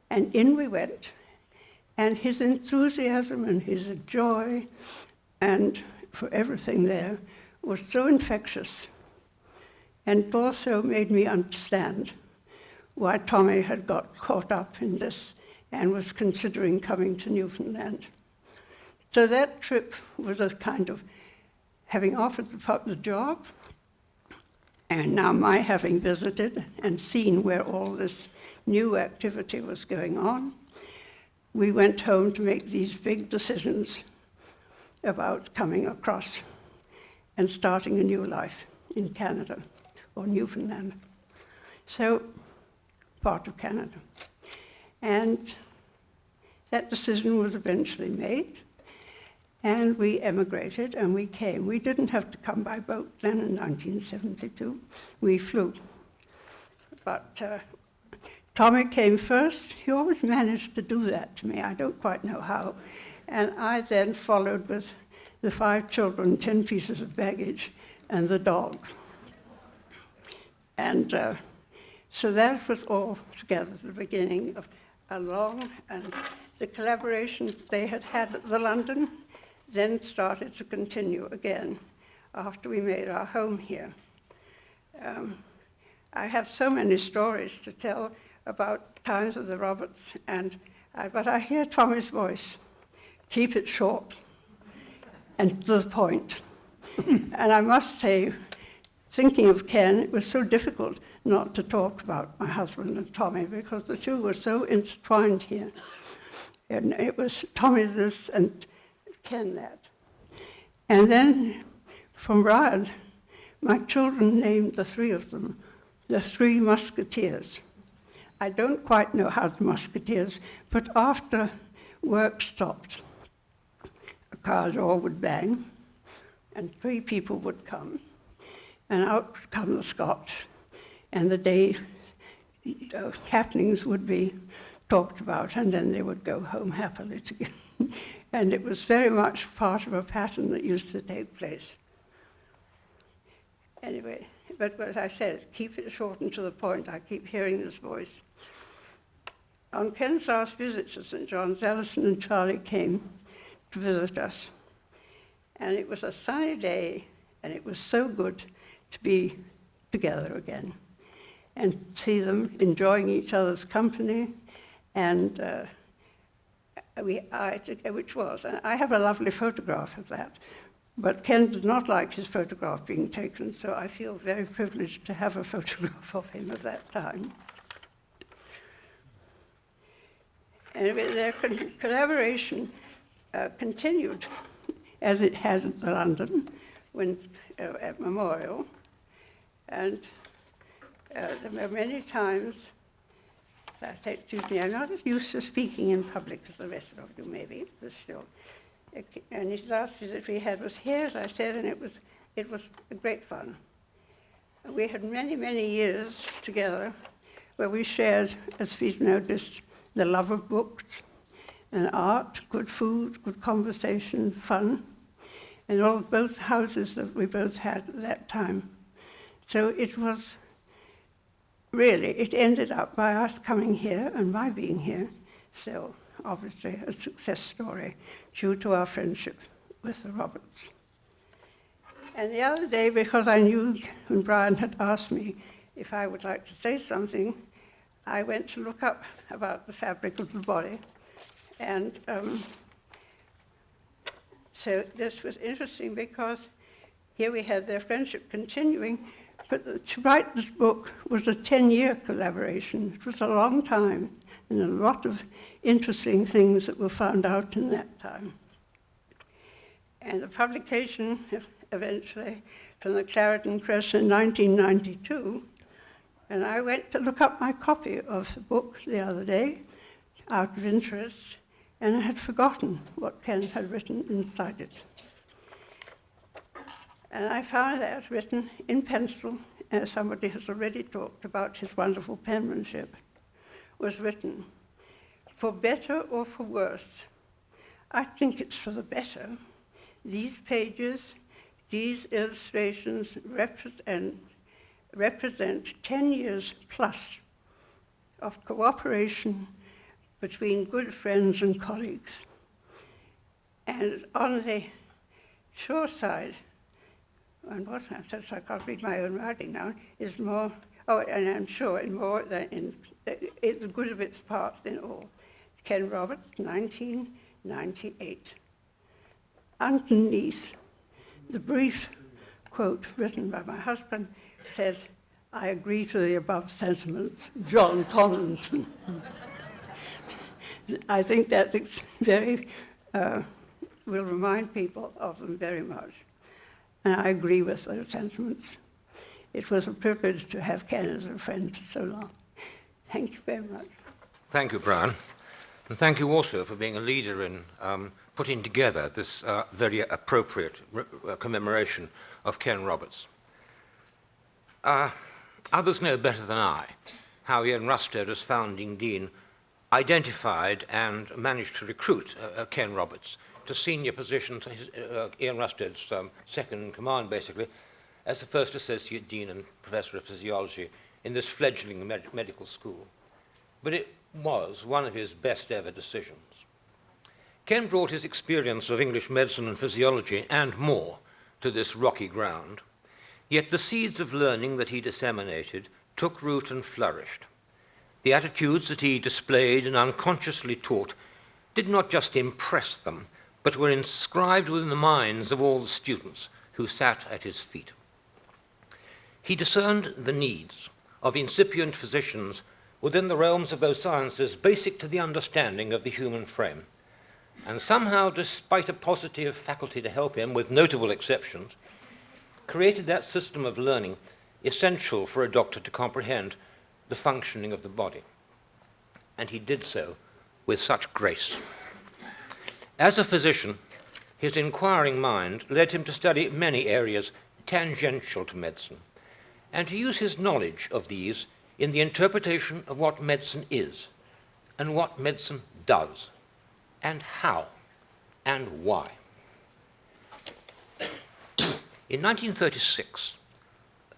And in we went, and his enthusiasm and his joy and for everything there was so infectious, and also made me understand why Tommy had got caught up in this and was considering coming to Newfoundland. So that trip was a kind of having offered the job, and now my having visited and seen where all this new activity was going on, we went home to make these big decisions about coming across and starting a new life in Canada, or Newfoundland. So, part of Canada. And that decision was eventually made, and we emigrated and we came. We didn't have to come by boat then in 1972, we flew. But Tommy came first. He always managed to do that to me. I don't quite know how. And I then followed with the 5 children, 10 pieces of baggage, and the dog. And so that was all together the beginning of a long, and the collaboration they had at the London then started to continue again after we made our home here. I have so many stories to tell about times of the Roberts, but I hear Tommy's voice. Keep it short and to the point. And I must say, thinking of Ken, it was so difficult not to talk about my husband and Tommy because the two were so intertwined here. And it was Tommy this and Ken that. And then from Ryde, my children named the 3 of them the 3 Musketeers. I don't quite know how the Musketeers, but after work stopped, a car door would bang, and 3 people would come, and out would come the Scotch, and the day happenings would be talked about, and then they would go home happily together. And it was very much part of a pattern that used to take place. Anyway, but as I said, keep it short and to the point. I keep hearing this voice. On Ken's last visit to St. John's, Alison and Charlie came to visit us. And it was a sunny day, and it was so good to be together again and see them enjoying each other's company and which was, and I have a lovely photograph of that, but Ken did not like his photograph being taken, so I feel very privileged to have a photograph of him at that time. And their collaboration continued as it had at the London, at Memorial, and there were many times, excuse me, I'm not as used to speaking in public as the rest of you maybe, but still. And his last visit we had was here, as I said, and it was great fun. We had many, many years together where we shared, as we've noticed, the love of books and art, good food, good conversation, fun, and both houses that we both had at that time. So it was really, it ended up by us coming here and my being here, still, obviously, a success story due to our friendship with the Roberts. And the other day, because I knew when Brian had asked me if I would like to say something, I went to look up about the fabric of the body. And so this was interesting because here we had their friendship continuing, but to write this book was a 10-year collaboration. It was a long time, and a lot of interesting things that were found out in that time. And the publication, eventually, from the Clarendon Press in 1992, and I went to look up my copy of the book the other day, out of interest, and I had forgotten what Ken had written inside it. And I found that written in pencil, as somebody has already talked about his wonderful penmanship, was written, "For better or for worse, I think it's for the better. These pages, these illustrations represent 10 years plus of cooperation between good friends and colleagues. And on the shore side, and what I can't read my own writing now, is more, and I'm sure in more than it's the good of its parts in all. Ken Roberts, 1998. Underneath, the brief quote written by my husband says, "I agree to the above sentiments, John Tomlinson." I think that it's very, will remind people of them very much. And I agree with those sentiments. It was a privilege to have Ken as a friend for so long. Thank you very much. Thank you, Brian. And thank you also for being a leader in putting together this very appropriate commemoration of Ken Roberts. Others know better than I how Ian Rusted, as founding dean, identified and managed to recruit Ken Roberts to senior positions, Ian Rusted's second in command, basically, as the first associate dean and professor of physiology in this fledgling medical school. But it was one of his best ever decisions. Ken brought his experience of English medicine and physiology and more to this rocky ground, yet the seeds of learning that he disseminated took root and flourished. The attitudes that he displayed and unconsciously taught did not just impress them, but were inscribed within the minds of all the students who sat at his feet. He discerned the needs of incipient physicians within the realms of those sciences basic to the understanding of the human frame, and somehow, despite a paucity of faculty to help him, with notable exceptions, created that system of learning essential for a doctor to comprehend the functioning of the body. And he did so with such grace. As a physician, his inquiring mind led him to study many areas tangential to medicine, and to use his knowledge of these in the interpretation of what medicine is, and what medicine does, and how, and why. In 1936,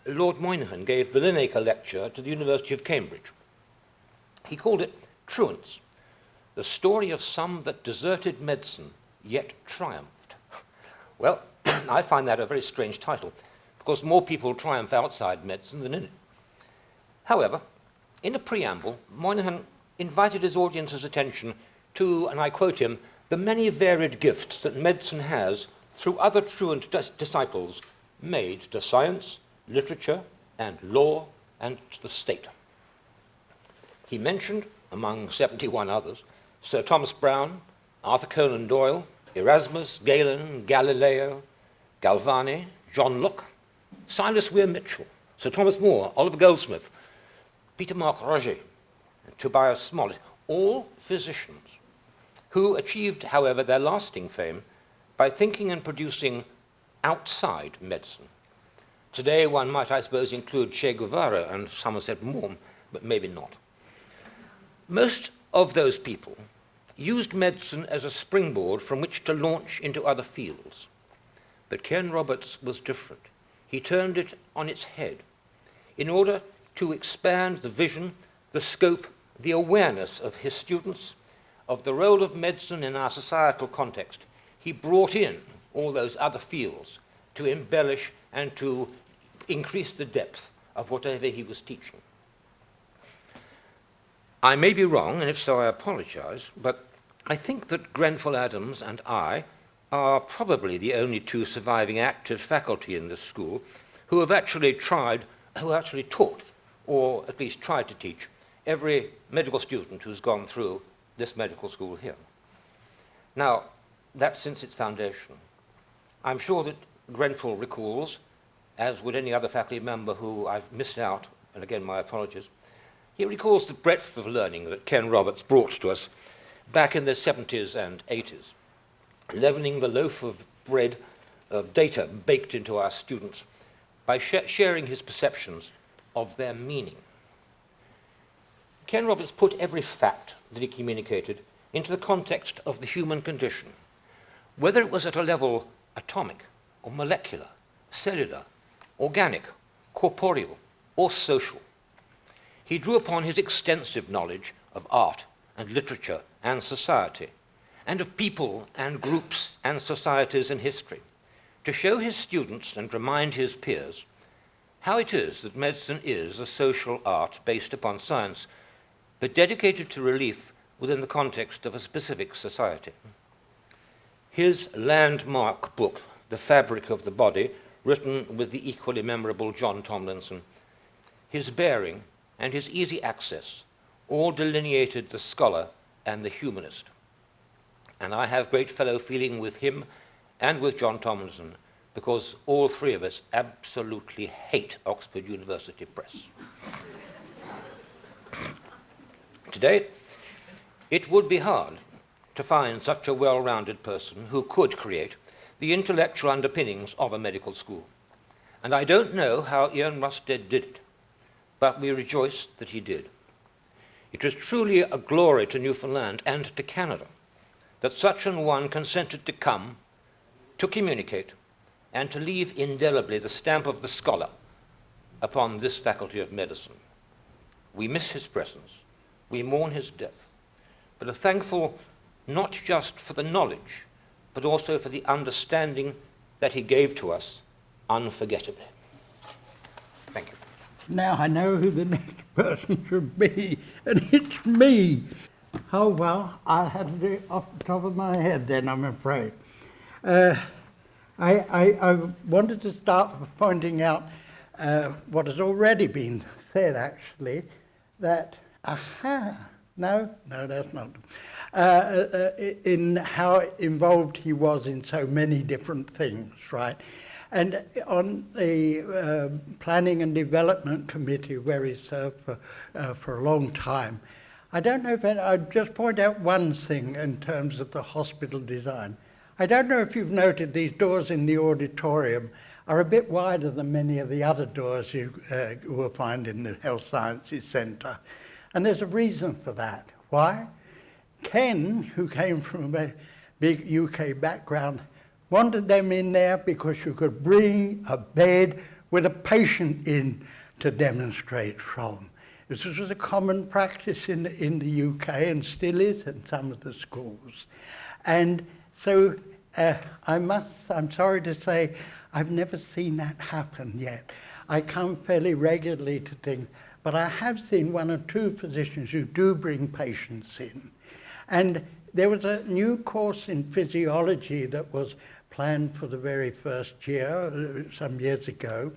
Lord Moynihan gave the Linacre Lecture to the University of Cambridge. He called it Truants, the story of some that deserted medicine, yet triumphed. Well, I find that a very strange title, because more people triumph outside medicine than in it. However, in a preamble, Moynihan invited his audience's attention to, and I quote him, the many varied gifts that medicine has, through other truant disciples, made to science, literature, and law, and to the state. He mentioned, among 71 others, Sir Thomas Browne, Arthur Conan Doyle, Erasmus, Galen, Galileo, Galvani, John Locke, Silas Weir Mitchell, Sir Thomas More, Oliver Goldsmith, Peter Mark Roget, and Tobias Smollett, all physicians who achieved, however, their lasting fame by thinking and producing outside medicine. Today, one might, I suppose, include Che Guevara and Somerset Maugham, but maybe not. Most of those people used medicine as a springboard from which to launch into other fields. But Ken Roberts was different. He turned it on its head in order to expand the vision, the scope, the awareness of his students, of the role of medicine in our societal context. He brought in all those other fields to embellish and to increase the depth of whatever he was teaching. I may be wrong, and if so I apologize, but I think that Grenfell Adams and I are probably the only two surviving active faculty in this school who have actually taught, or at least tried to teach, every medical student who's gone through this medical school here. Now, that's since its foundation. I'm sure that Grenfell recalls, as would any other faculty member who I've missed out, and again my apologies, he recalls the breadth of learning that Ken Roberts brought to us back in the 70s and 80s, leavening the loaf of bread of data baked into our students by sharing his perceptions of their meaning. Ken Roberts put every fact that he communicated into the context of the human condition, whether it was at a level atomic or molecular, cellular, organic, corporeal, or social. He drew upon his extensive knowledge of art and literature and society, and of people and groups and societies in history, to show his students and remind his peers how it is that medicine is a social art based upon science, but dedicated to relief within the context of a specific society. His landmark book, The Fabric of the Body, written with the equally memorable John Tomlinson, his bearing and his easy access all delineated the scholar and the humanist. And I have great fellow feeling with him and with John Tomlinson, because all three of us absolutely hate Oxford University Press. Today, it would be hard to find such a well-rounded person who could create the intellectual underpinnings of a medical school. And I don't know how Ian Rusted did it, but we rejoice that he did. It was truly a glory to Newfoundland and to Canada that such an one consented to come, to communicate, and to leave indelibly the stamp of the scholar upon this faculty of medicine. We miss his presence, we mourn his death, but are thankful not just for the knowledge, but also for the understanding that he gave to us unforgettably. Thank you. Now I know who the next person should be, and it's me. Oh, well, I had to do it off the top of my head then, I'm afraid. I wanted to start by pointing out what has already been said, actually, that, no, that's not, in how involved he was in so many different things, right? And on the Planning and Development Committee, where he served for a long time, I don't know if I'd just point out one thing in terms of the hospital design. I don't know if you've noted these doors in the auditorium are a bit wider than many of the other doors you will find in the Health Sciences Centre. And there's a reason for that. Why? Ken, who came from a big UK background, wanted them in there because you could bring a bed with a patient in to demonstrate from. This was a common practice in the UK and still is in some of the schools. And so I'm sorry to say, I've never seen that happen yet. I come fairly regularly to things, but I have seen one or two physicians who do bring patients in. And there was a new course in physiology that was planned for the very first year, some years ago,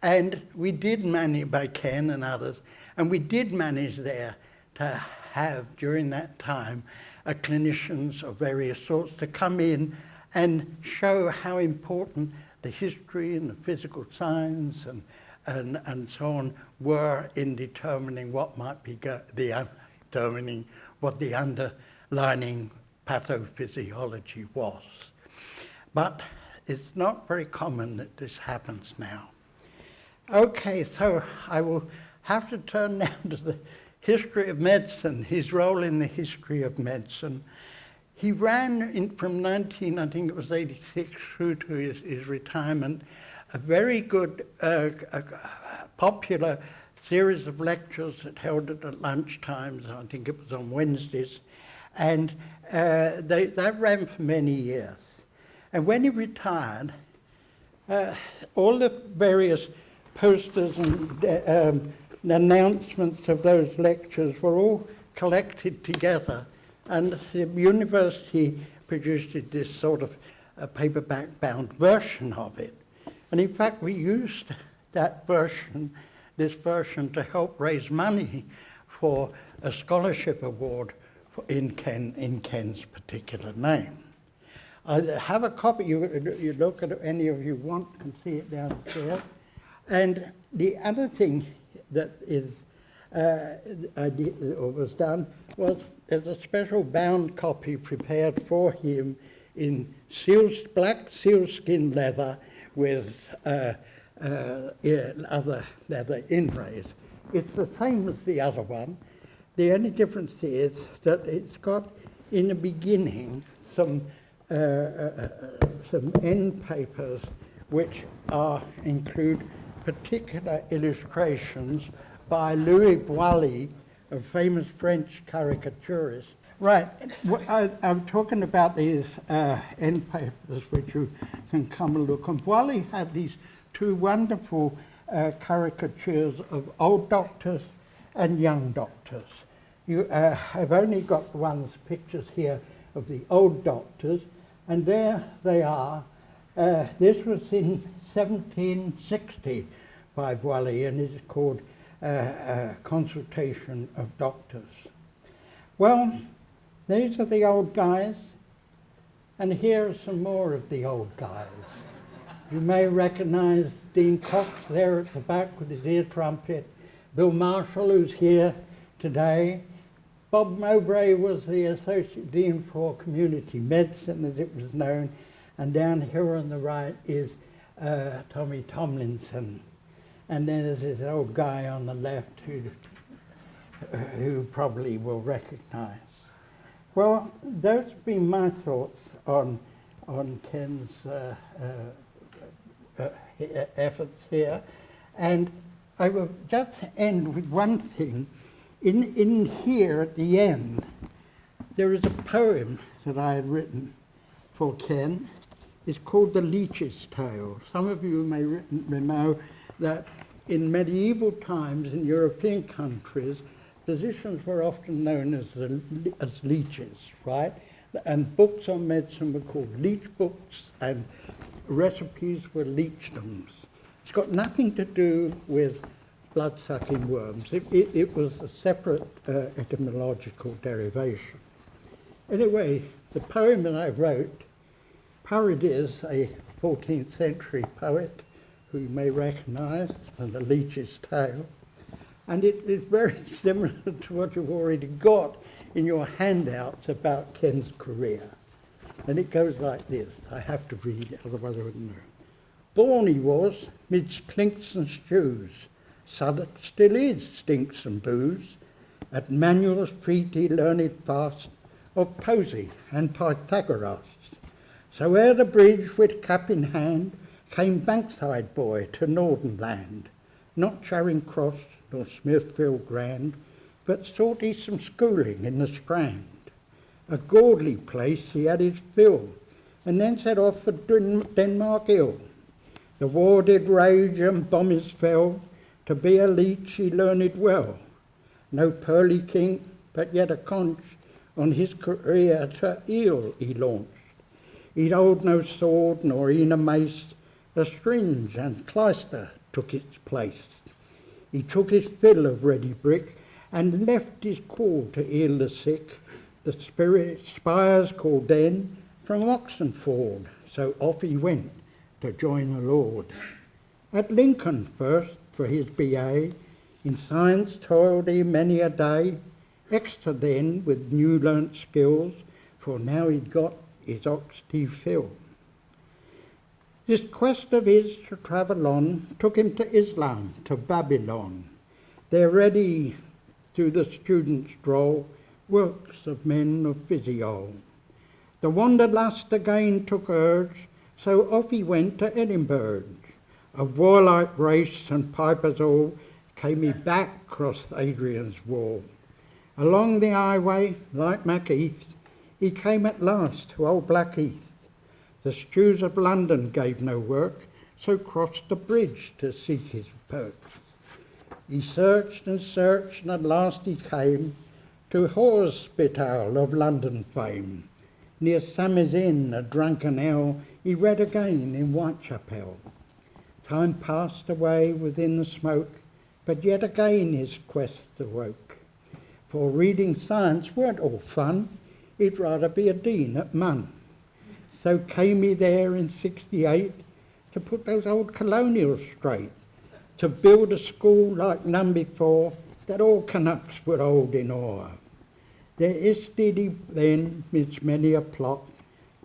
and we did manage, by Ken and others, and we did manage there to have, during that time, clinicians of various sorts to come in and show how important the history and the physical science and so on were in determining what might be determining what the underlying pathophysiology was. But it's not very common that this happens now. Okay, so I will have to turn now to the history of medicine, his role in the history of medicine. He ran from 1986 through to his retirement, a very good, popular series of lectures that held at lunchtimes. I think it was on Wednesdays. And that ran for many years. And when he retired, all the various posters and announcements of those lectures were all collected together, and the university produced this sort of paperback-bound version of it. And in fact, we used this version, to help raise money for a scholarship award in Ken's particular name. I have a copy. You look at it, any of you want can see it downstairs. And the other thing that was done was there's a special bound copy prepared for him in black sealskin leather with other leather inlays. It's the same as the other one. The only difference is that it's got in the beginning some end papers which include particular illustrations by Louis Boilly, a famous French caricaturist. Right, I'm talking about these end papers which you can come and look. And Boilly had these two wonderful caricatures of old doctors and young doctors. I've only got the pictures here of the old doctors, and there they are. This was in 1760 by Boilly, and it's called Consultation of Doctors. Well, these are the old guys, and here are some more of the old guys. You may recognize Dean Cox there at the back with his ear trumpet, Bill Marshall, who's here today. Bob Mowbray was the Associate Dean for Community Medicine, as it was known, and down here on the right is Tommy Tomlinson. And then there's this old guy on the left who probably will recognize. Well, those have been my thoughts on Ken's efforts here. And I will just end with one thing. In here at the end, there is a poem that I had written for Ken. It's called The Leech's Tale. Some of you may know that in medieval times in European countries, physicians were often known as leeches, right? And books on medicine were called leech books, and recipes were leechdoms. It's got nothing to do with blood-sucking worms. It was a separate etymological derivation. Anyway, the poem that I wrote parodies a 14th century poet who you may recognize from The Leech's Tale. And it is very similar to what you've already got in your handouts about Ken's career. And it goes like this. I have to read it, otherwise I wouldn't know. Born he was, midst clinks and stews, Southwark still is, stinks and booze. At Manuel's feet he learned fast of Posey and Pythagoras. So ere the bridge with cap in hand came Bankside boy to Northern land, not Charing Cross nor Smithfield Grand, but sought he some schooling in the Strand. A gaudly place he had his fill, and then set off for Denmark ill. The war did rage and bombers fell, to be a leech he learned well. No pearly king, but yet a conch on his career to Eel he launched. He'd hold no sword nor e'en a mace, the stringe and clyster took its place. He took his fill of ready brick and left his call to heal the sick. The spirit spires called then from Oxenford, so off he went to join the Lord. At Lincoln first for his BA, in science toiled he many a day, extra then with new learnt skills, for now he'd got his Ox-tea fill. This quest of his to travel on took him to Islam, to Babylon. There ready to the students draw works of men of physio. The wanderlust again took urge, so off he went to Edinburgh. Of warlike race and pipers all came he back across Adrian's wall. Along the highway, like Macheath, he came at last to old Blackheath. The stews of London gave no work, so crossed the bridge to seek his perch. He searched and searched, and at last he came to Hospitaal of London fame. Near Sammy's Inn, a drunken hell, he read again in Whitechapel. Time passed away within the smoke, but yet again his quest awoke. For reading science weren't all fun, he'd rather be a dean at Munn. So came he there in 68 to put those old colonials straight, to build a school like none before that all Canucks would hold in awe. There isted he then midst many a plot,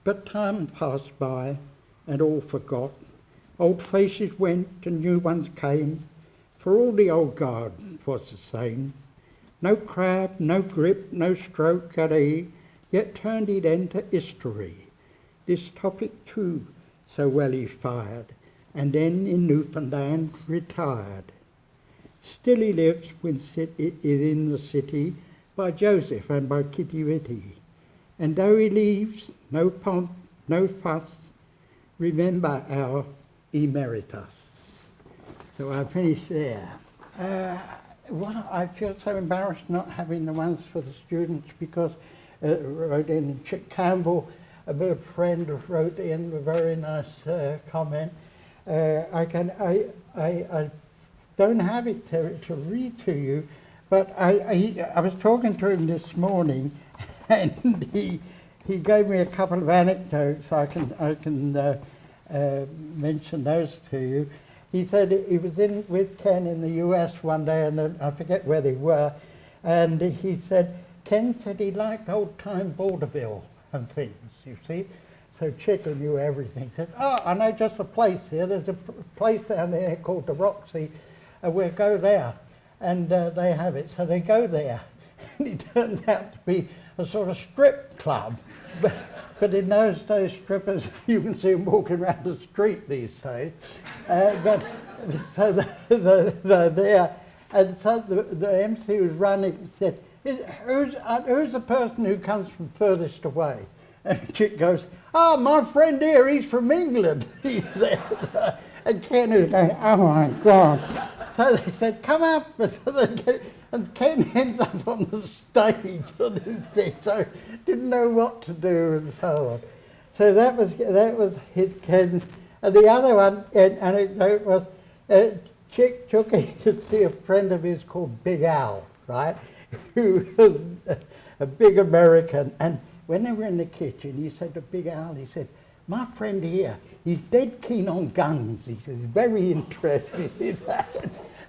but time passed by and all forgot. Old faces went and new ones came, for all the old guard was the same. No crab, no grip, no stroke had he, yet turned he then to history. This topic too so well he fired, and then in Newfoundland retired. Still he lives in the city by Joseph and by Kitty Witty. And though he leaves no pomp, no fuss, remember our emeritus. So I finished there. I feel so embarrassed not having the ones for the students because wrote in Chick Campbell, a good friend, wrote in a very nice comment. I don't have it to read to you, but I was talking to him this morning, and he gave me a couple of anecdotes. I can mention those to you. He said he was with Ken in the US one day, and I forget where they were, and he said, Ken said he liked old-time vaudeville and things, you see. So Chicken knew everything. He said, oh, I know just a place here. There's a place down there called the Roxy, and we'll go there. And they have it, so they go there. And it turned out to be a sort of strip club. But in those days, strippers, you can see them walking around the street these days. So they're there. And so the MC was running said, who's the person who comes from furthest away? And the chick goes, oh, my friend here, he's from England. He's there. And Ken was going, oh my God. So they said, come up. And Ken ends up on the stage on his thing, so didn't know what to do and so on. So that was his Ken's. And the other one, anecdote was, Chick took him to see a friend of his called Big Al, right? Who was a big American. And when they were in the kitchen, he said to Big Al, he said, my friend here, he's dead keen on guns. He says, very interested in that.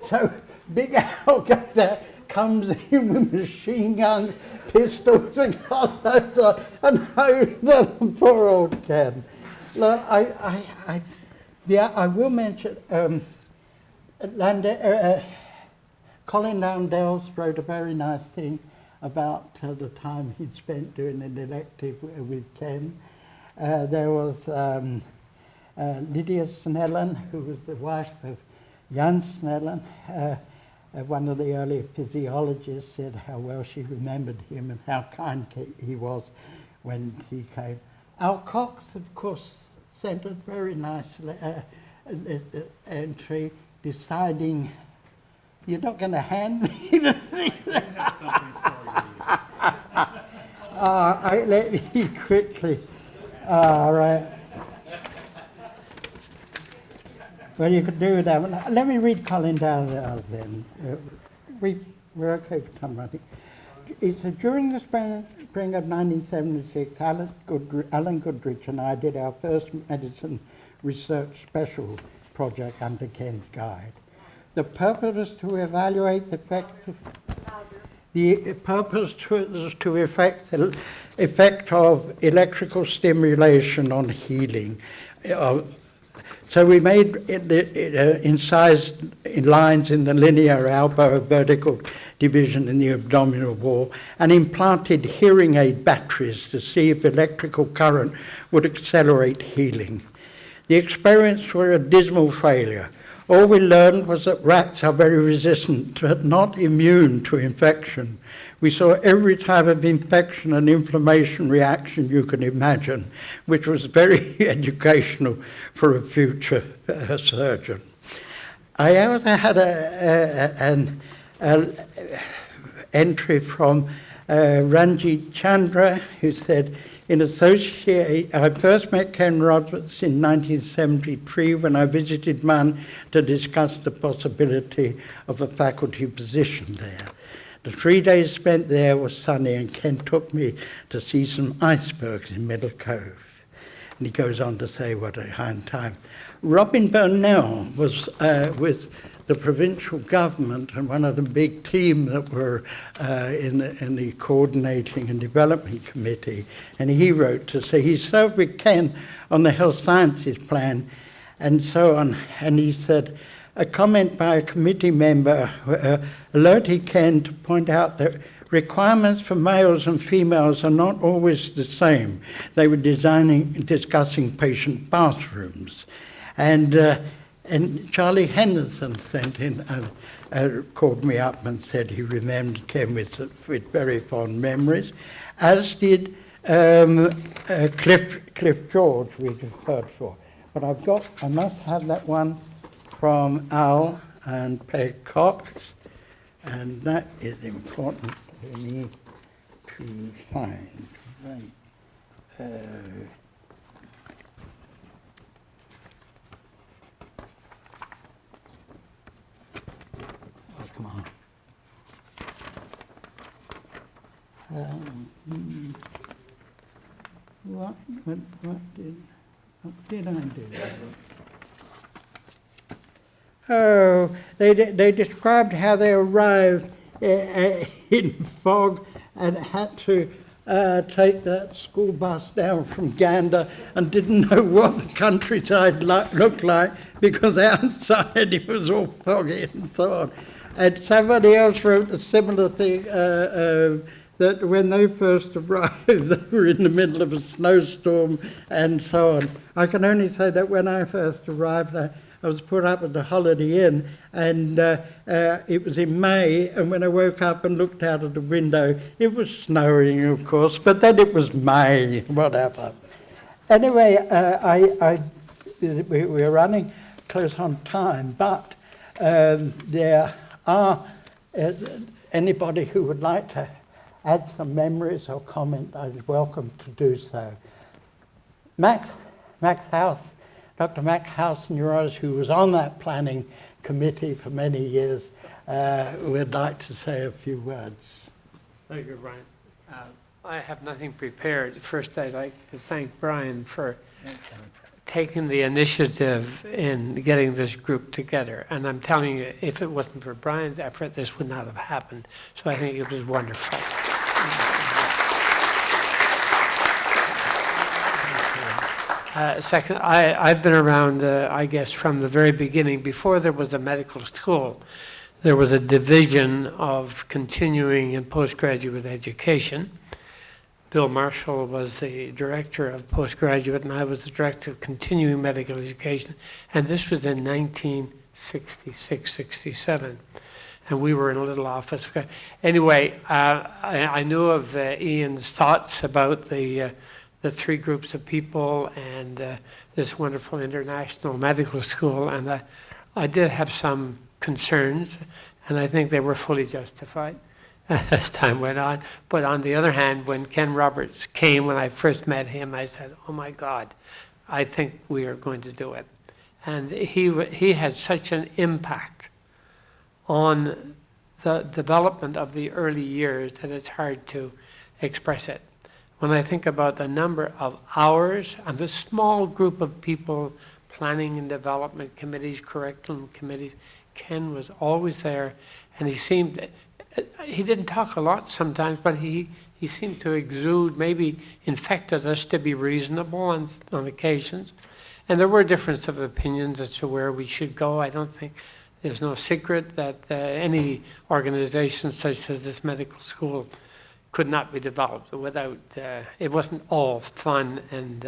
So Big Al goes out, comes in with machine guns, pistols, and God knows what, and hoes on poor old Ken. Look, I will mention Colin Lowndes wrote a very nice thing about the time he'd spent doing an elective with Ken. There was Lydia Snellen, who was the wife of Jan Snellen. One of the early physiologists said how well she remembered him and how kind he was when he came. Al Cox, of course, sent a very nice entry deciding you're not going to hand me the Let me quickly. Right. Well, you could do that one. Let me read Colin Dowdell then. We're okay for time, I think. It said, during the spring of 1976, Alan Goodrich and I did our first medicine research special project under Ken's guide. The purpose was to evaluate the effect of electrical stimulation on healing. So we made incised lines in the linear elbow vertical division in the abdominal wall and implanted hearing aid batteries to see if electrical current would accelerate healing. The experiments were a dismal failure. All we learned was that rats are very resistant but not immune to infection. We saw every type of infection and inflammation reaction you can imagine, which was very educational for a future surgeon. I also had an entry from Ranjit Chandra, who said, I first met Ken Roberts in 1973 when I visited Man to discuss the possibility of a faculty position there. The 3 days spent there was sunny, and Ken took me to see some icebergs in Middle Cove. And he goes on to say what a hind time. Robin Burnell was with the provincial government and one of the big team that were in the coordinating and development committee. And he wrote to say he served with Ken on the health sciences plan and so on. And he said, a comment by a committee member alerted Ken to point out that requirements for males and females are not always the same. They were discussing patient bathrooms. And Charlie Henderson sent in, called me up and said he remembered Ken with very fond memories, as did Cliff George, we've heard for. But I must have that one from Al and Peg Cox, and that is important for me to find. Right. Come on. What did I do? Oh, they described how they arrived in fog and had to take that school bus down from Gander and didn't know what the countryside looked like because outside it was all foggy and so on. And somebody else wrote a similar thing, that when they first arrived, they were in the middle of a snowstorm and so on. I can only say that when I first arrived, I was put up at the Holiday Inn, and it was in May, and when I woke up and looked out of the window, it was snowing, of course, but then it was May, whatever. Anyway, we're running close on time, but there are anybody who would like to add some memories or comment, I'd welcome to do so. Max House, Dr. Max House, neurologist, who was on that planning committee for many years, would like to say a few words. Thank you, Brian. I have nothing prepared. First, I'd like to thank Brian for taking the initiative in getting this group together. And I'm telling you, if it wasn't for Brian's effort, this would not have happened. So I think it was wonderful. Second, I've been around, I guess, from the very beginning. Before there was a medical school, there was a division of continuing and postgraduate education. Bill Marshall was the director of postgraduate, and I was the director of continuing medical education. And this was in 1966, 67. And we were in a little office. Anyway, I knew of Ian's thoughts about the three groups of people and this wonderful international medical school. And I did have some concerns, and I think they were fully justified. as time went on. But on the other hand, when Ken Roberts came, when I first met him, I said, oh my God, I think we are going to do it. And he had such an impact on the development of the early years that it's hard to express it. When I think about the number of hours and the small group of people, planning and development committees, curriculum committees, Ken was always there, and he didn't talk a lot sometimes, but he seemed to exude, maybe infected us to be reasonable on occasions. And there were differences of opinions as to where we should go. I don't think there's no secret that any organization such as this medical school could not be developed without, it wasn't all fun, and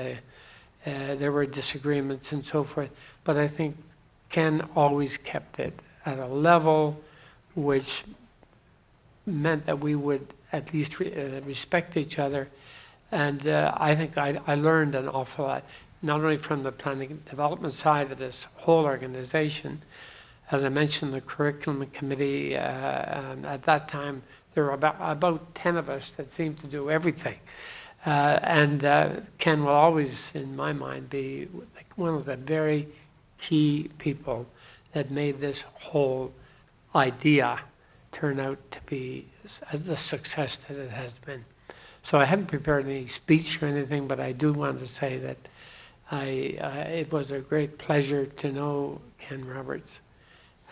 there were disagreements and so forth. But I think Ken always kept it at a level which meant that we would at least respect each other. And I think I learned an awful lot, not only from the planning and development side of this whole organization. As I mentioned, the curriculum committee, at that time, there were about 10 of us that seemed to do everything. And Ken will always, in my mind, be like one of the very key people that made this whole idea turn out to be the success that it has been. So I haven't prepared any speech or anything, but I do want to say that it was a great pleasure to know Ken Roberts.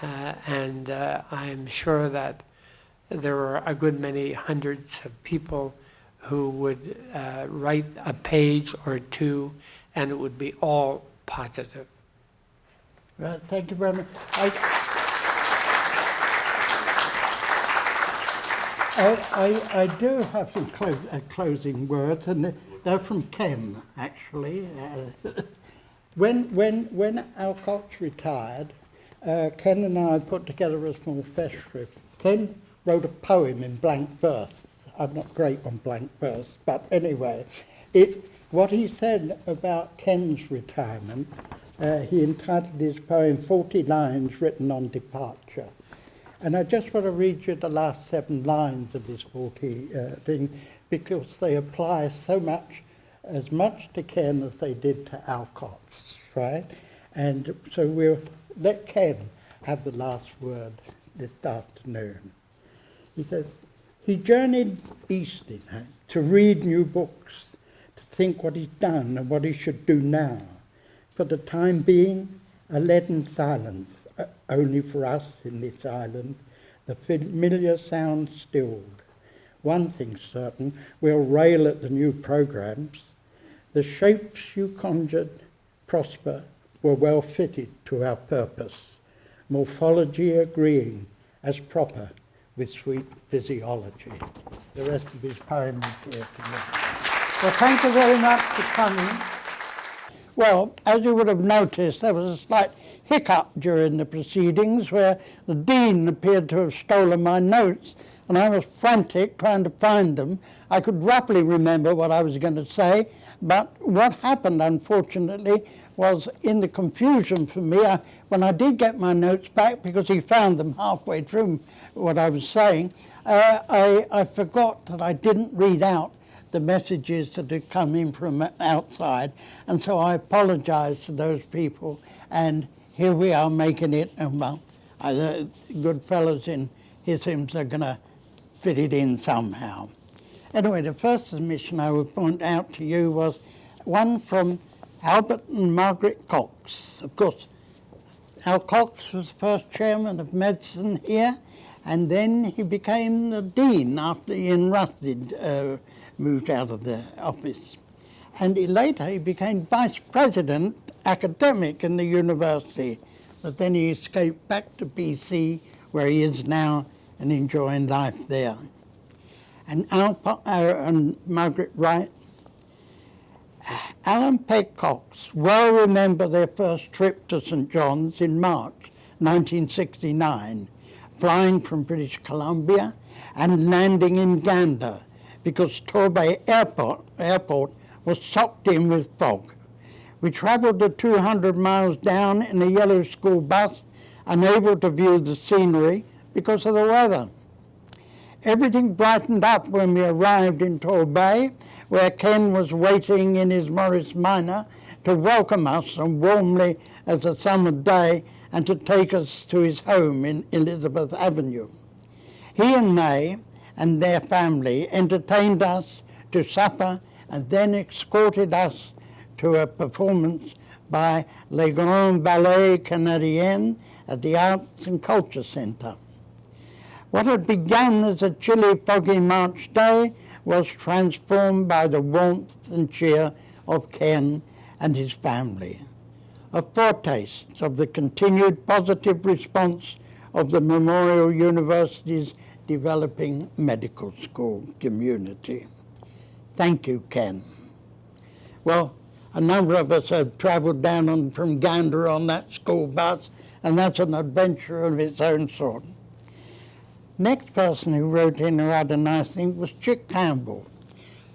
And I'm sure that there were a good many hundreds of people who would write a page or two, and it would be all positive. Right, thank you very much. I do have some closing words, and they're from Ken, actually. When Al Cox retired, Ken and I put together a small festschrift. Ken wrote a poem in blank verse. I'm not great on blank verse, but anyway, what he said about Ken's retirement, he entitled his poem 40 Lines Written on Departure. And I just want to read you the last 7 lines of this 40 thing, because they apply as much to Ken as they did to Al Cox, right? And so we'll let Ken have the last word this afternoon. He says, he journeyed east to read new books, to think what he's done and what he should do now. For the time being, a leaden silence, only for us in this island, the familiar sound stilled. One thing's certain, we'll rail at the new programs. The shapes you conjured, prosper, were well fitted to our purpose, morphology agreeing as proper with sweet physiology. The rest of his poem is here for me. Well, thank you very much for coming. Well, as you would have noticed, there was a slight hiccup during the proceedings where the Dean appeared to have stolen my notes, and I was frantic trying to find them. I could roughly remember what I was going to say, but what happened, unfortunately, was in the confusion for me, when I did get my notes back, because he found them halfway through what I was saying, I forgot that I didn't read out the messages that had come in from outside, and so I apologize to those people, and here we are making it, and well, the good fellows in HISIMS are going to fit it in somehow. Anyway, the first submission I would point out to you was one from Albert and Margaret Cox. Of course, Al Cox was first chairman of medicine here, and then he became the dean after Ian Rusted moved out of the office. And later he became vice president academic in the university, but then he escaped back to BC, where he is now and enjoying life there. And and Margaret write, Alan Peg Cox well remember their first trip to St. John's in March 1969, flying from British Columbia and landing in Gander because Torbay Airport was socked in with fog. We travelled the 200 miles down in a yellow school bus, unable to view the scenery because of the weather. Everything brightened up when we arrived in Torbay, where Ken was waiting in his Morris Minor to welcome us and warmly as a summer day and to take us to his home in Elizabeth Avenue. He and May and their family entertained us to supper and then escorted us to a performance by Les Grands Ballets Canadiens at the Arts and Culture Centre. What had begun as a chilly, foggy March day was transformed by the warmth and cheer of Ken and his family, a foretaste of the continued positive response of the Memorial University's developing medical school community. Thank you, Ken. Well, a number of us have travelled down from Gander on that school bus, and that's an adventure of its own sort. Next person who wrote in a rather nice thing was Chick Campbell.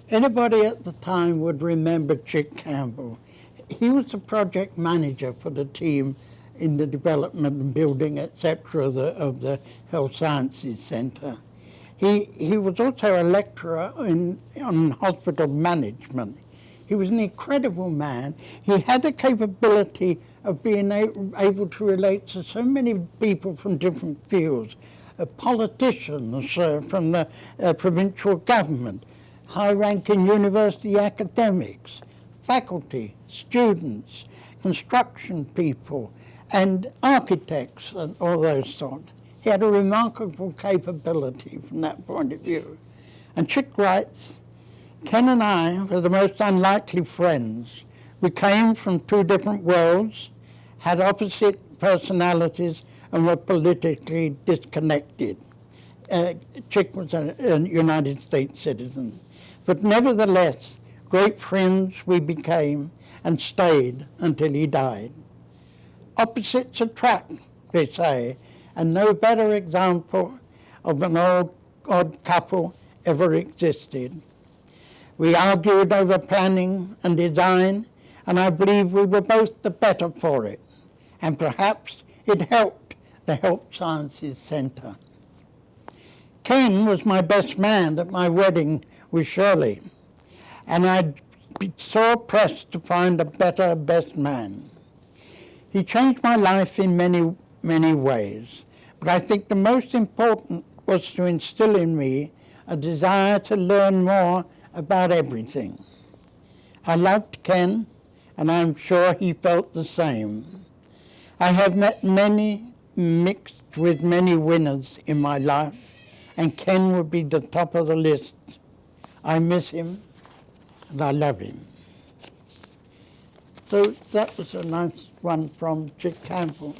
Anybody at the time would remember Chick Campbell. He was the project manager for the team in the development and building, etc., of the Health Sciences Centre. He was also a lecturer on hospital management. He was an incredible man. He had the capability of being able to relate to so many people from different fields. Politicians from the provincial government, high-ranking university academics, faculty, students, construction people, and architects, and all those sorts. He had a remarkable capability from that point of view. And Chick writes, Ken and I were the most unlikely friends. We came from two different worlds, had opposite personalities, and were politically disconnected. Chick was a United States citizen. But nevertheless, great friends we became and stayed until he died. Opposites attract, they say, and no better example of an odd couple ever existed. We argued over planning and design, and I believe we were both the better for it. And perhaps it helped the Health Sciences Centre. Ken was my best man at my wedding with Shirley, and I'd be so pressed to find a better best man. He changed my life in many, many ways, but I think the most important was to instill in me a desire to learn more about everything. I loved Ken, and I'm sure he felt the same. I have met mixed with many winners in my life, and Ken would be the top of the list. I miss him, and I love him. So that was a nice one from Chick Campbell.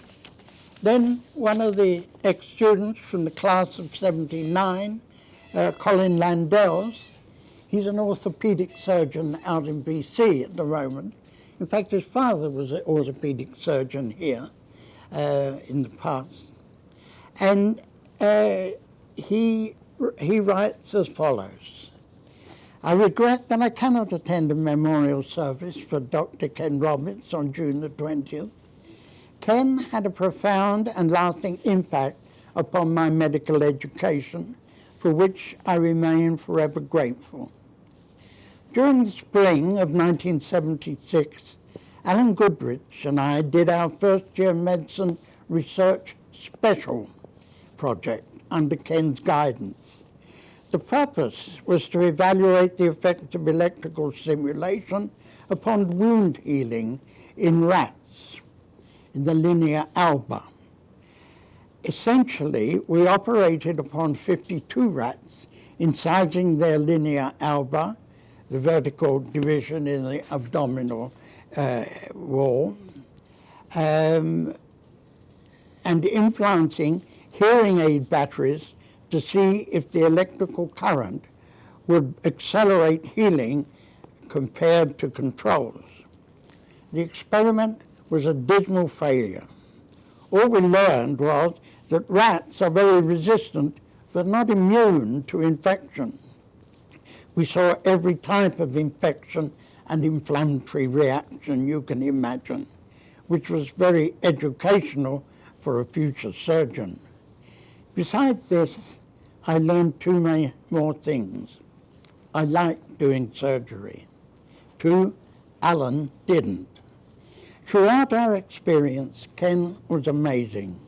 Then one of the ex-students from the class of 79, Colin Landells, he's an orthopedic surgeon out in BC at the moment. In fact, his father was an orthopedic surgeon here in the past. And he writes as follows. I regret that I cannot attend a memorial service for Dr. Ken Roberts on June the 20th. Ken had a profound and lasting impact upon my medical education, for which I remain forever grateful. During the spring of 1976, Alan Goodrich and I did our first year medicine research special project under Ken's guidance. The purpose was to evaluate the effect of electrical stimulation upon wound healing in rats in the linea alba. Essentially, we operated upon 52 rats, incising their linea alba, the vertical division in the abdominal wall, and implanting hearing aid batteries to see if the electrical current would accelerate healing compared to controls. The experiment was a dismal failure. All we learned was that rats are very resistant but not immune to infection. We saw every type of infection and inflammatory reaction you can imagine, which was very educational for a future surgeon. Besides this, I learned two more things. I liked doing surgery. Two, Alan didn't. Throughout our experience, Ken was amazing.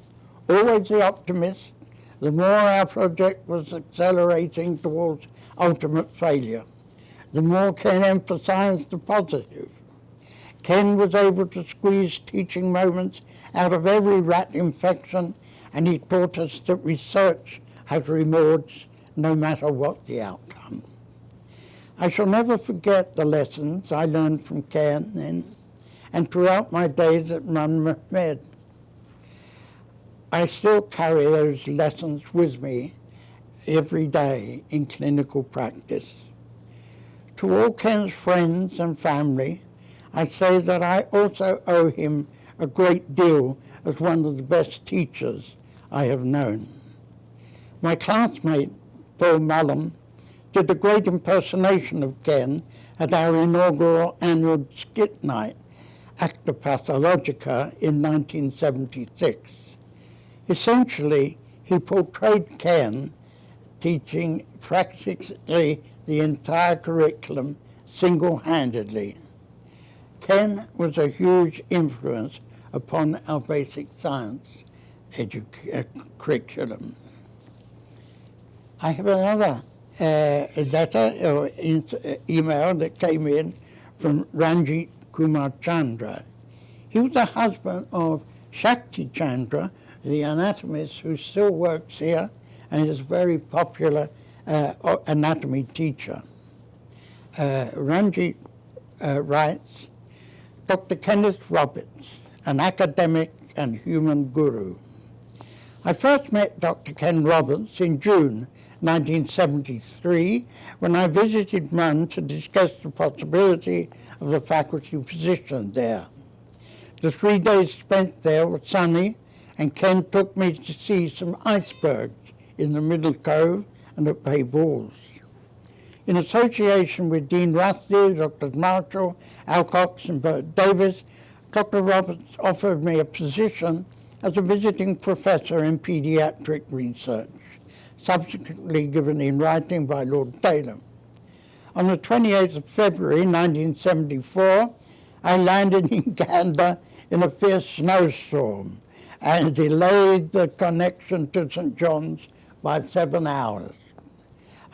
Always the optimist, the more our project was accelerating towards ultimate failure, the more Ken emphasized the positive. Ken was able to squeeze teaching moments out of every rat infection, and he taught us that research has rewards no matter what the outcome. I shall never forget the lessons I learned from Ken and throughout my days at Med. I still carry those lessons with me every day in clinical practice. To all Ken's friends and family, I say that I also owe him a great deal as one of the best teachers I have known. My classmate, Paul Mullum, did a great impersonation of Ken at our inaugural annual skit night, Acta Pathologica, in 1976. Essentially, he portrayed Ken teaching practically the entire curriculum single-handedly. Ken was a huge influence upon our basic science curriculum. I have another letter or email that came in from Ranjit Kumar Chandra. He was the husband of Shakti Chandra, the anatomist who still works here and is a very popular anatomy teacher. Ranjit writes, Dr. Kenneth Roberts, an academic and human guru. I first met Dr. Ken Roberts in June 1973 when I visited MUN to discuss the possibility of a faculty position there. The 3 days spent there were sunny, and Ken took me to see some icebergs in the Middle Cove and at Bay Balls. In association with Dean Rusty, Dr. Marshall, Alcox and Bert Davis, Dr. Roberts offered me a position as a visiting professor in pediatric research, subsequently given in writing by Lord Taylor. On the 28th of February 1974, I landed in Gander in a fierce snowstorm and delayed the connection to St. John's by 7 hours.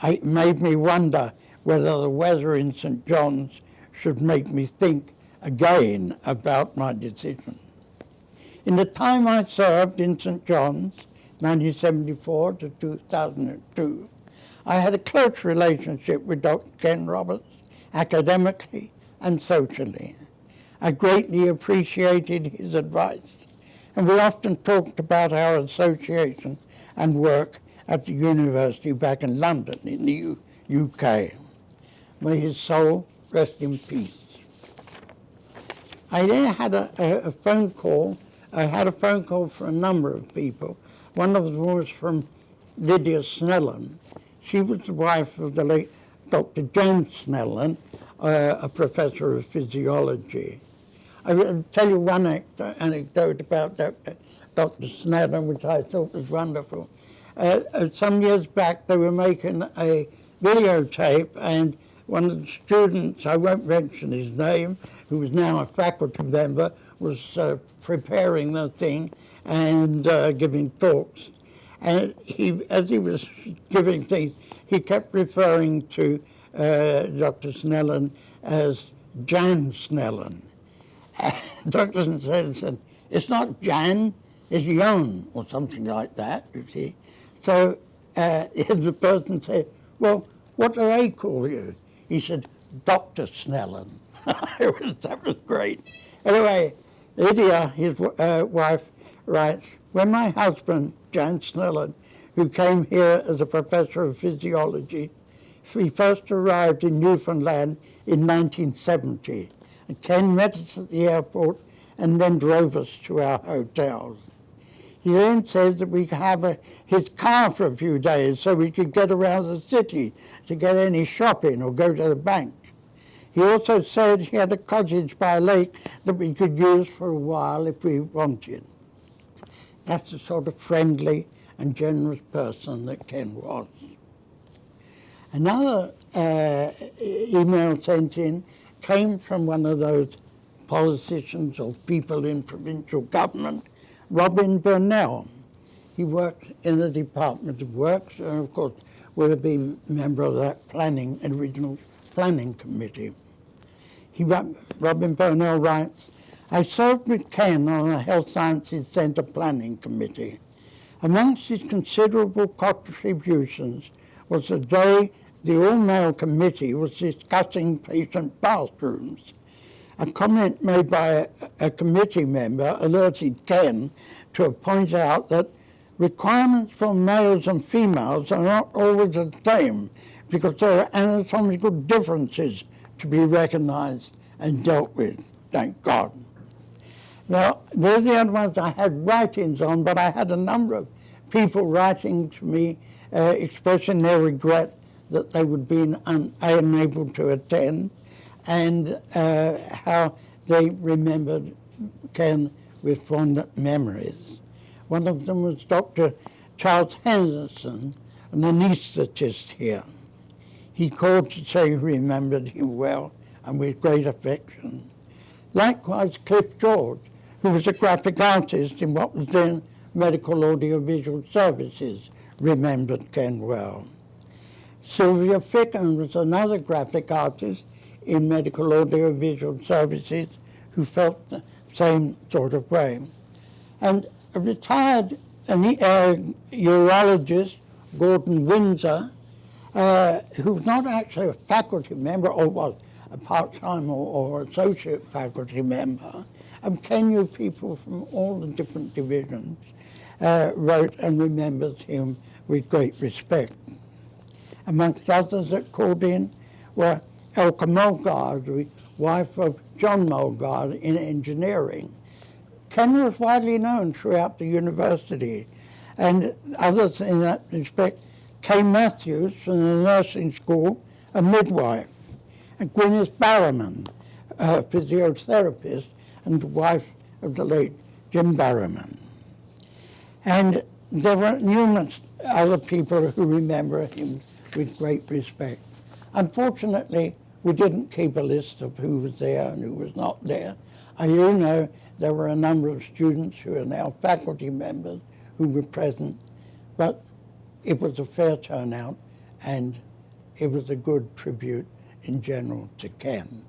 It made me wonder whether the weather in St. John's should make me think again about my decision. In the time I served in St. John's, 1974 to 2002, I had a close relationship with Dr. Ken Roberts, academically and socially. I greatly appreciated his advice, and we often talked about our association and work at the university back in London in the UK. May his soul rest in peace. I then had a phone call. I had a phone call from a number of people. One of them was from Lydia Snellen. She was the wife of the late Dr. James Snellen, a professor of physiology. I will tell you one anecdote about Dr. Snellen, which I thought was wonderful. Some years back, they were making a videotape, and one of the students, I won't mention his name, who was now a faculty member, was preparing the thing and giving talks. And as he was giving things, he kept referring to Dr. Snellen as Jan Snellen. Dr. Snellen said, it's not Jan, it's Jan, or something like that, you see. So the person said, well, what do they call you? He said, Dr. Snellen. That was great. Anyway, Lydia, his wife, writes, when my husband, Jan Snellen, who came here as a professor of physiology, he first arrived in Newfoundland in 1970. And Ken met us at the airport and then drove us to our hotels. He then said that we could have his car for a few days so we could get around the city to get any shopping or go to the bank. He also said he had a cottage by a lake that we could use for a while if we wanted. That's the sort of friendly and generous person that Ken was. Another email sent in came from one of those politicians or people in provincial government, Robin Burnell. He worked in the Department of Works and, of course, would have been a member of that original planning committee. Robin Burnell writes, I served with Ken on the Health Sciences Centre Planning Committee. Amongst his considerable contributions was the day the all-male committee was discussing patient bathrooms. A comment made by a committee member alerted Ken to point out that requirements for males and females are not always the same because there are anatomical differences to be recognised and dealt with, thank God. Now, those are the other ones I had write-ins on, but I had a number of people writing to me expressing their regret that they would be unable to attend and how they remembered Ken with fond memories. One of them was Dr. Charles Henderson, an anaesthetist here. He called to say he remembered him well and with great affection. Likewise, Cliff George, who was a graphic artist in what was then Medical Audiovisual Services, remembered Ken well. Sylvia Ficken was another graphic artist in Medical Audiovisual Services who felt the same sort of way. And a retired urologist, Gordon Windsor, who was not actually a faculty member, or was a part-time or associate faculty member, and Ken knew people from all the different divisions, wrote and remembers him with great respect. Amongst others that called in were Elka Mulgard, the wife of John Mulgard in engineering. Ken was widely known throughout the university, and others in that respect, Kay Matthews from the nursing school, a midwife, and Gwyneth Barrowman, a physiotherapist and wife of the late Jim Barrowman. And there were numerous other people who remember him with great respect. Unfortunately, we didn't keep a list of who was there and who was not there. I do know there were a number of students who are now faculty members who were present, but it was a fair turnout and it was a good tribute in general to Ken.